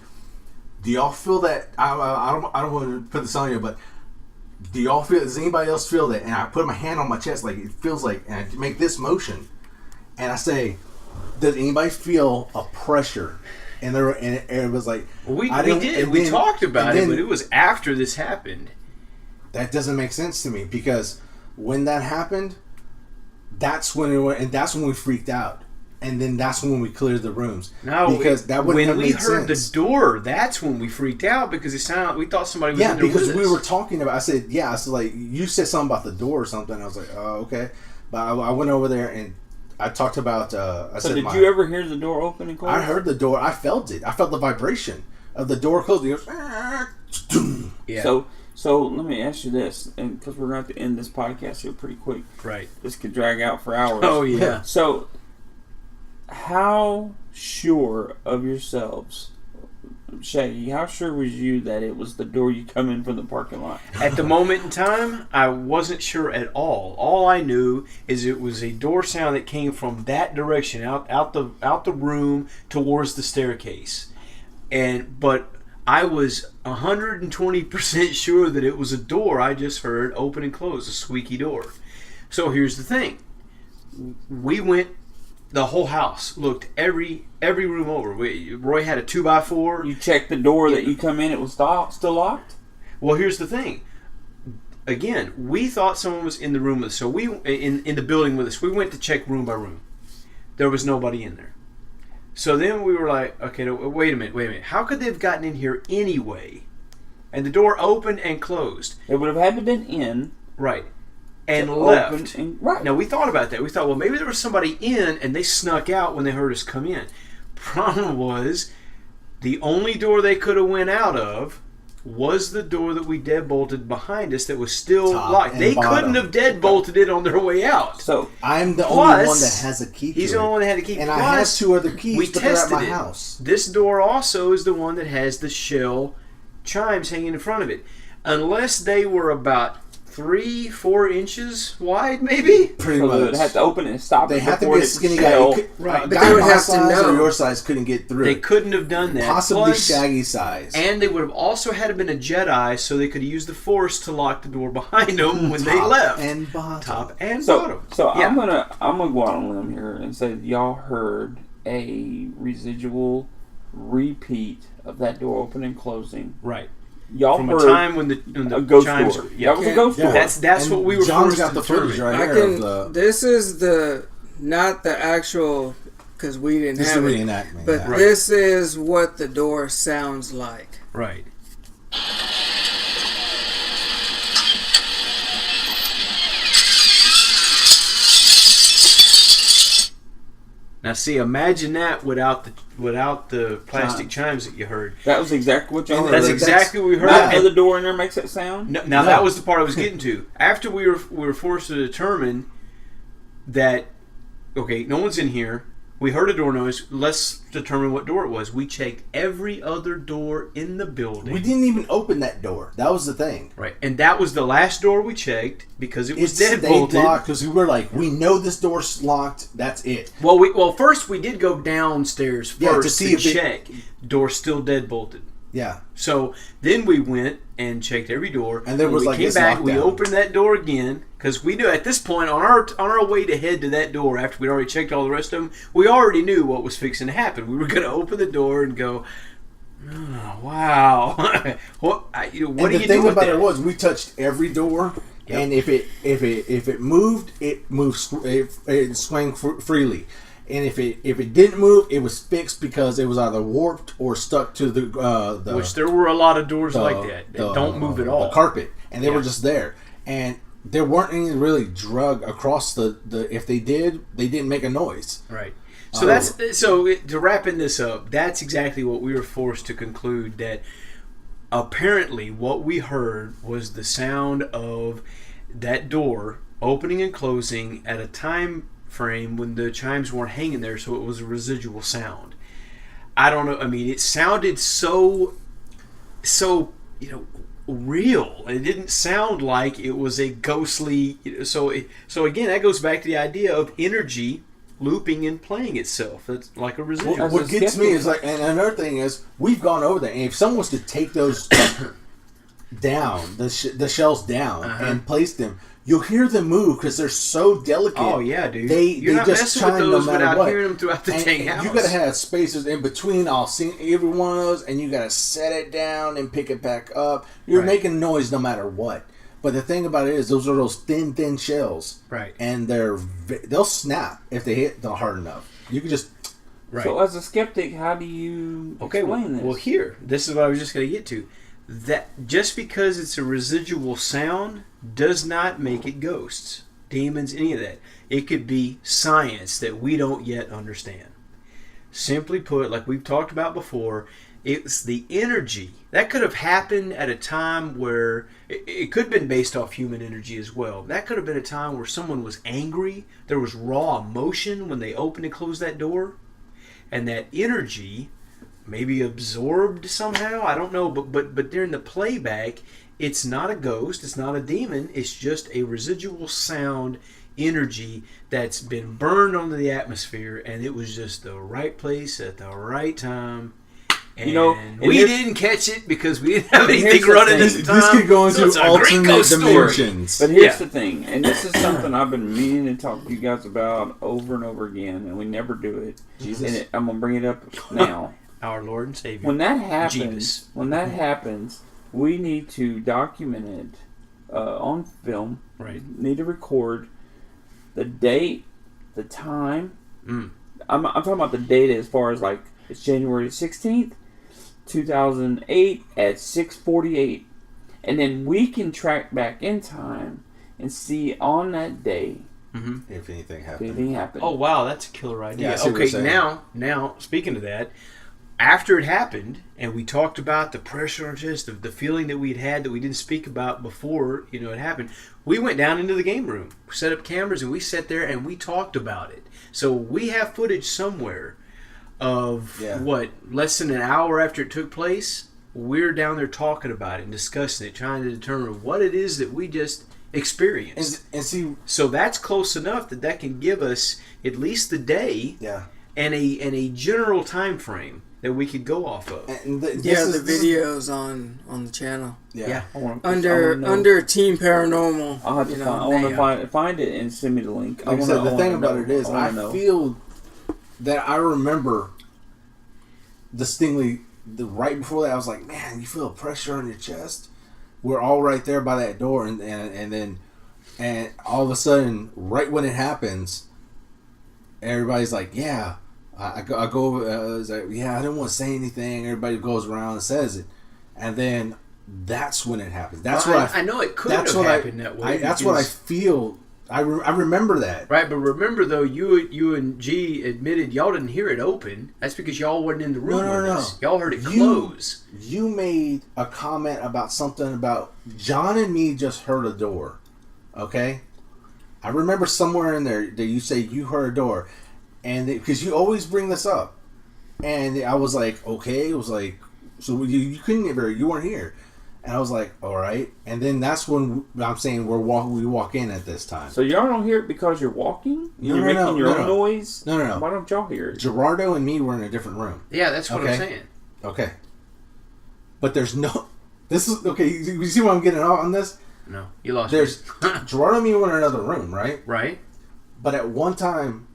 "Do y'all feel that?" I don't want to put this on you, but do y'all feel? Does anybody else feel that? And I put my hand on my chest, like it feels like, and I make this motion, and I say, "Does anybody feel a pressure?" And it was like, We I didn't- did. and We then- talked about and it, then- but it was after this happened. That doesn't make sense to me, because when that happened, that's when it went, and that's when we freaked out, and then that's when we cleared the rooms. No, because that wouldn't when have we made heard sense. the door, that's when we freaked out because it sounded like we thought somebody was Yeah, in there because with we us. were talking about. I said, like you said something about the door or something. I was like, oh, okay, but I went over there and I talked about. I So said, did you ever hear the door open and close? I heard the door. I felt it. I felt the vibration of the door closing. It goes, Yeah. So let me ask you this, and because we're going to have to end this podcast here pretty quick. Right. This could drag out for hours. Oh yeah. So, how sure of yourselves, Shaggy? How sure was you that it was the door you come in from the parking lot? At the moment in time, I wasn't sure at all. All I knew is it was a door sound that came from that direction, out the room towards the staircase, but I was 120% sure that it was a door I just heard open and close, a squeaky door. So here's the thing: we went the whole house, looked every room over. Roy had a 2x4. You checked the door that you come in; it was still locked. Well, here's the thing. Again, we thought someone was in the room with us. So we in the building with us. We went to check room by room. There was nobody in there. So then we were like, okay, no, wait a minute. How could they have gotten in here anyway? And the door opened and closed. It would have had to been in, Right. And to left. open and- right. Now, we thought about that. We thought, well, maybe there was somebody in and they snuck out when they heard us come in. Problem was, the only door they could have went out of was the door that we deadbolted behind us that was still Top locked. and They bottom. couldn't have deadbolted it on their way out. So I'm the Plus, only one that has a key. He's to the only it. one that had the key. And I have Plus, 2 other keys, we but they're at tested my it. house. This door also is the one that has the shell chimes hanging in front of it. Unless they were about 3-4 inches wide, maybe. Pretty So much. they would have to open it and stop They it have to before be a it skinny shell. guy. Right. But Guy they would my have to size or know. your size couldn't get through. They couldn't have done that. Possibly Plus, Shaggy's size. and they would have also had to been a Jedi, so they could have used the Force to lock the door behind them when they Top left. and bottom. Top and So, bottom. so Yeah. I'm gonna go out on a limb here and say y'all heard a residual repeat of that door opening and closing. Right. Y'all From heard a time when the a ghost chimes. door. Yeah. That was a ghost door. That's And what we were John's forced got to the footage determine. right I here can. of the. This is not the actual, because we didn't This is have the it. reenactment. But yeah. this is what the door sounds like. Right. Now, see, imagine that without the plastic chimes that you heard. That was exactly what y'all heard. That's exactly what we heard. Not the door in there makes that sound. Now that was the part I was getting to. After we were forced to determine that, okay, no one's in here. We heard a door noise. Let's determine what door it was. We checked every other door in the building. We didn't even open that door. That was the thing. Right, and that was the last door we checked because it was Stayed deadbolted. locked because we were like, we know this door's locked. That's it. Well, first we did go downstairs first Yeah, to to see if it- check. Door still deadbolted. Yeah. So then we went and checked every door, And there was we like came this back. We lockdown. opened that door again because we knew at this point on our way to head to that door after we'd already checked all the rest of them. We already knew what was fixing to happen. We were going to open the door and go, oh, wow, what do you And the do thing with about that? it was, we touched every door, Yep. and if it moved, it swung freely. And if it didn't move, it was fixed because it was either warped or stuck to the Which there were a lot of doors like that don't move at all. The carpet, and they were Yeah. just there, and there weren't any really drug across the. If they did, they didn't make a noise. Right. So to wrapping this up, that's exactly what we were forced to conclude, that apparently what we heard was the sound of that door opening and closing at a time frame when the chimes weren't hanging there, so it was a residual sound. I don't know. I mean, it sounded so real. It didn't sound like it was a ghostly. So again, that goes back to the idea of energy looping and playing itself. It's like a residual. What gets me is like, and another thing is, we've gone over there, and if someone was to take those down, the shells down, and place them, you'll hear them move because they're so delicate. Oh yeah, dude. They You're not just messing with chime no those matter without what. hearing them throughout the dang house. You gotta have spaces in between. I'll see every one of those, and you gotta set it down and pick it back up. You're Right. making noise no matter what. But the thing about it is, those are those thin shells, Right. and they'll snap if they hit them hard enough. You can just Right. So as a skeptic, how do you explain this? Well, this is what I was just going to get to. That just because it's a residual sound does not make it ghosts, demons, any of that. It could be science that we don't yet understand. Simply put, like we've talked about before, it's the energy. That could have happened at a time where it could have been based off human energy as well. That could have been a time where someone was angry. There was raw emotion when they opened and closed that door. And that energy maybe absorbed somehow. I don't know, but during the playback, it's not a ghost, it's not a demon, it's just a residual sound energy that's been burned onto the atmosphere, and it was just the right place at the right time. And we didn't catch it because we didn't have anything running at the time. This could go into it's a great alternate ghost story. dimensions. But here's the thing, and this is something I've been meaning to talk to you guys about over and over again, and we never do it. Jesus. And I'm gonna bring it up now. Our Lord and Savior. When that happens, we need to document it on film. Right. Need to record the date, the time. I'm talking about the date as far as like it's January 16th, 2008 at 6:48, and then we can track back in time and see on that day If anything if happened. anything happened. Oh wow, that's a killer idea. Yeah, I see what okay, you're saying. now speaking of that, after it happened, and we talked about the pressure on our chest, the feeling that we'd had that we didn't speak about before, it happened. We went down into the game room, set up cameras, and we sat there and we talked about it. So we have footage somewhere of less than an hour after it took place. We're down there talking about it and discussing it, trying to determine what it is that we just experienced. And see, So that's close enough that can give us at least the day and a general time frame that we could go off of. And the videos on the channel. Yeah. Under Team Paranormal. I'll have to I want to find it and send me the link. Like I said, the thing about it is, I feel that I remember distinctly right before that. I was like, man, you feel pressure on your chest. We're all right there by that door, and then all of a sudden, right when it happens, everybody's like, yeah. I go over. I was like, yeah, I didn't want to say anything. Everybody goes around and says it, and then that's when it happens. That's what I know it could have happened that way. That's what I feel. I remember that. Right, but remember though, you and G admitted y'all didn't hear it open. That's because y'all wasn't in the room with us. Y'all heard it close. You made a comment about something about John and me just heard a door. Okay, I remember somewhere in there that you say you heard a door. And because you always bring this up, and I was like, okay, it was like, so you couldn't you weren't here, and I was like, all right, and then that's when I'm saying we walk in at this time. So y'all don't hear it because you're walking? You're making your own noise? No. Why don't y'all hear it? Gerardo and me were in a different room. Yeah, that's what I'm saying. Okay, but there's no. This is okay. You see what I'm getting on this? No, you lost. There's Gerardo and me were in another room, right? Right. But at one time,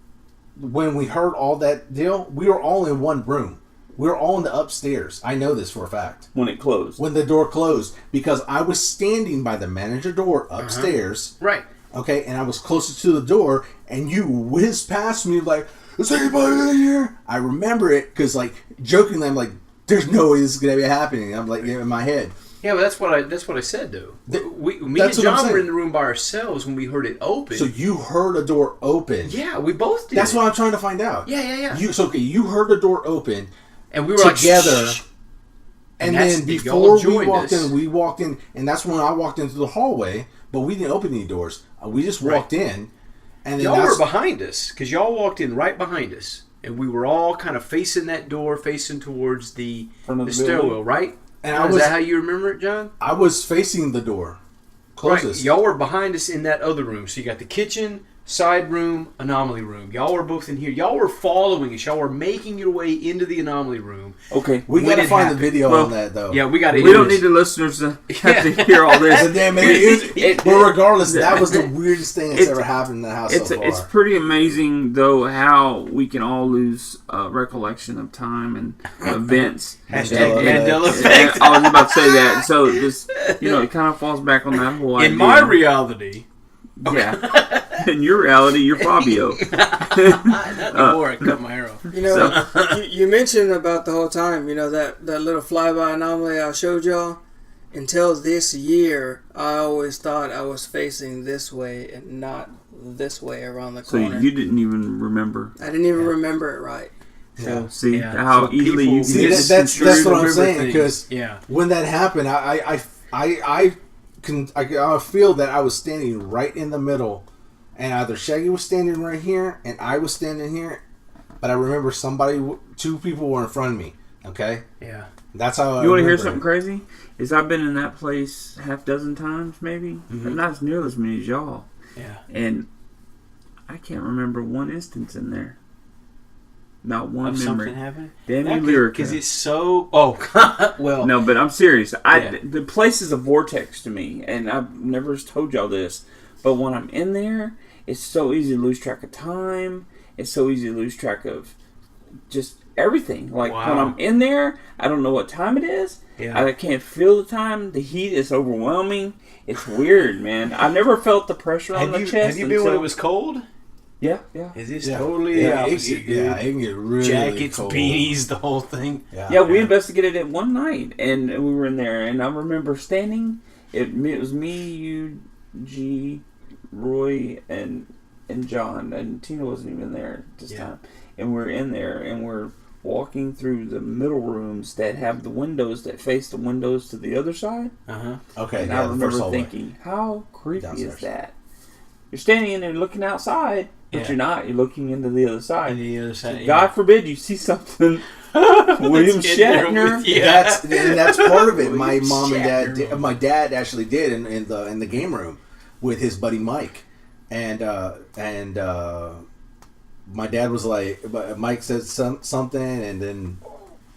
when we heard all that deal, we were all in one room. We were all in the upstairs. I know this for a fact. When it closed. When the door closed. Because I was standing by the manager door upstairs. Right. Okay, and I was closer to the door, and you whizzed past me like, is anybody in here? I remember it, because, like, jokingly, I'm like, there's no way this is going to be happening. I'm like, in my head. Yeah, but that's what I said though. Me and John were in the room by ourselves when we heard it open. So you heard a door open? Yeah, we both did. That's what I'm trying to find out. Yeah. You heard the door open, and we were together. Like, and then before we walked in, and that's when I walked into the hallway. But we didn't open any doors. We just walked in, and then y'all were behind us because y'all walked in right behind us, and we were all kind of facing that door, facing towards the stairwell, right? And is that how you remember it, John? I was facing the door, closest. Right. Y'all were behind us in that other room. So you got the kitchen, side room, anomaly room. Y'all were both in here. Y'all were following us. Y'all were making your way into the anomaly room. Okay. We got to find the video on that, though. Yeah, we got to. We don't need the listeners to have to hear all this. But regardless, that was the weirdest thing that's ever happened in the house so far. It's pretty amazing, though, how we can all lose recollection of time and events. Mandela effect. I was about to say that. So this, it kind of falls back on that whole idea. In my reality. Yeah. In your reality, you're Fabio. Not anymore. I cut my hair off. You mentioned about the whole time, that little flyby anomaly I showed y'all. Until this year, I always thought I was facing this way and not this way around the corner. So you didn't even remember. I didn't even remember it right. So see how easily you can that's what I'm saying, because when that happened, I feel that I was standing right in the middle, and either Shaggy was standing right here and I was standing here, but I remember two people were in front of me. Okay. Yeah. That's how. You want to hear something crazy? Is I've been in that place half dozen times, maybe, but not as nearly as many as y'all. Yeah. And I can't remember one instance in there. Not one memory. Something happened? Damn you, Lyrica. Because it's so... Oh, well... No, but I'm serious. The place is a vortex to me, and I've never told y'all this, but when I'm in there, it's so easy to lose track of time. It's so easy to lose track of just everything. Like, when I'm in there, I don't know what time it is. Yeah. I can't feel the time. The heat is overwhelming. It's weird, man. I've never felt the pressure on the chest. Have you been when it was cold? Yeah. It's totally the opposite. It can get really jackets, cold. Beanies, the whole thing. Yeah, we investigated it one night, and we were in there, and I remember standing. It was me, you, G, Roy, and John, and Tina wasn't even there at this time. And we're in there, and we're walking through the middle rooms that have the windows that face the windows to the other side. Okay. And I remember thinking, how creepy is that? You're standing in there looking outside, but you're not. You're looking into the other side. So God forbid you see something. William Shatner. That's part of it. My mom and dad, my dad actually did in the game room. with his buddy Mike, and my dad was like, Mike said something, and then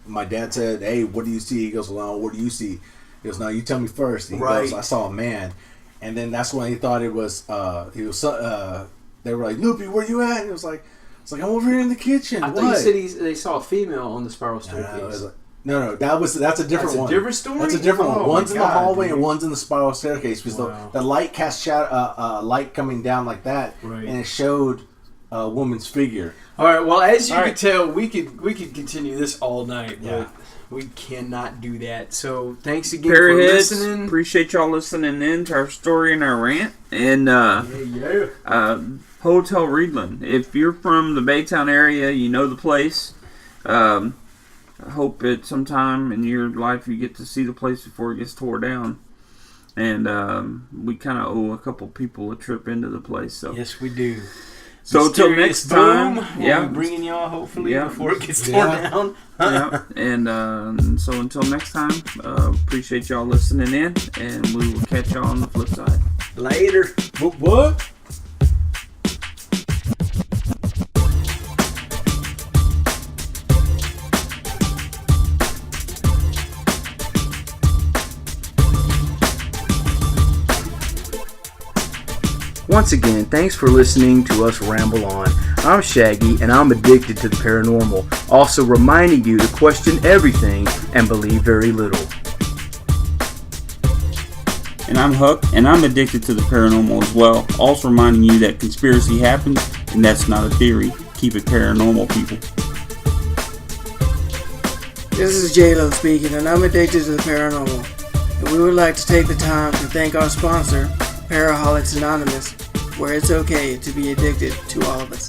my dad said, "Hey, what do you see?" He goes, "Well, what do you see?" He goes, "No, you tell me first." And he goes, "I saw a man," and then that's when he thought it was they were like, "Loopy, where you at?" And he was like, "It's like I'm over here in the kitchen." I thought you said they saw a female on the spiral staircase. No, that's a different one. That's a different story? That's a different one. Oh, One's in the hallway dude. and one's in the spiral staircase because the light cast light coming down like that, right. and it showed a woman's figure. All right. Well, as you can tell, we could continue this all night. Yeah. But we cannot do that. So thanks again for Pairheads, listening. appreciate y'all listening in to our story and our rant. And Hotel Reidland. If you're from the Baytown area, you know the place. I hope at some time in your life you get to see the place before it gets tore down. And we kind of owe a couple people a trip into the place. So yes, we do. So until next time, we'll be bringing y'all hopefully before it gets torn down. And so until next time, appreciate y'all listening in, and we will catch y'all on the flip side. Later. What? Once again, thanks for listening to us ramble on. I'm Shaggy, and I'm addicted to the paranormal, also reminding you to question everything and believe very little. And I'm Huck, and I'm addicted to the paranormal as well, also reminding you that conspiracy happens, and that's not a theory. Keep it paranormal, people. This is J-Lo speaking, and I'm addicted to the paranormal. And we would like to take the time to thank our sponsor, Para-holiX Anonymous, where it's okay to be addicted to all of us.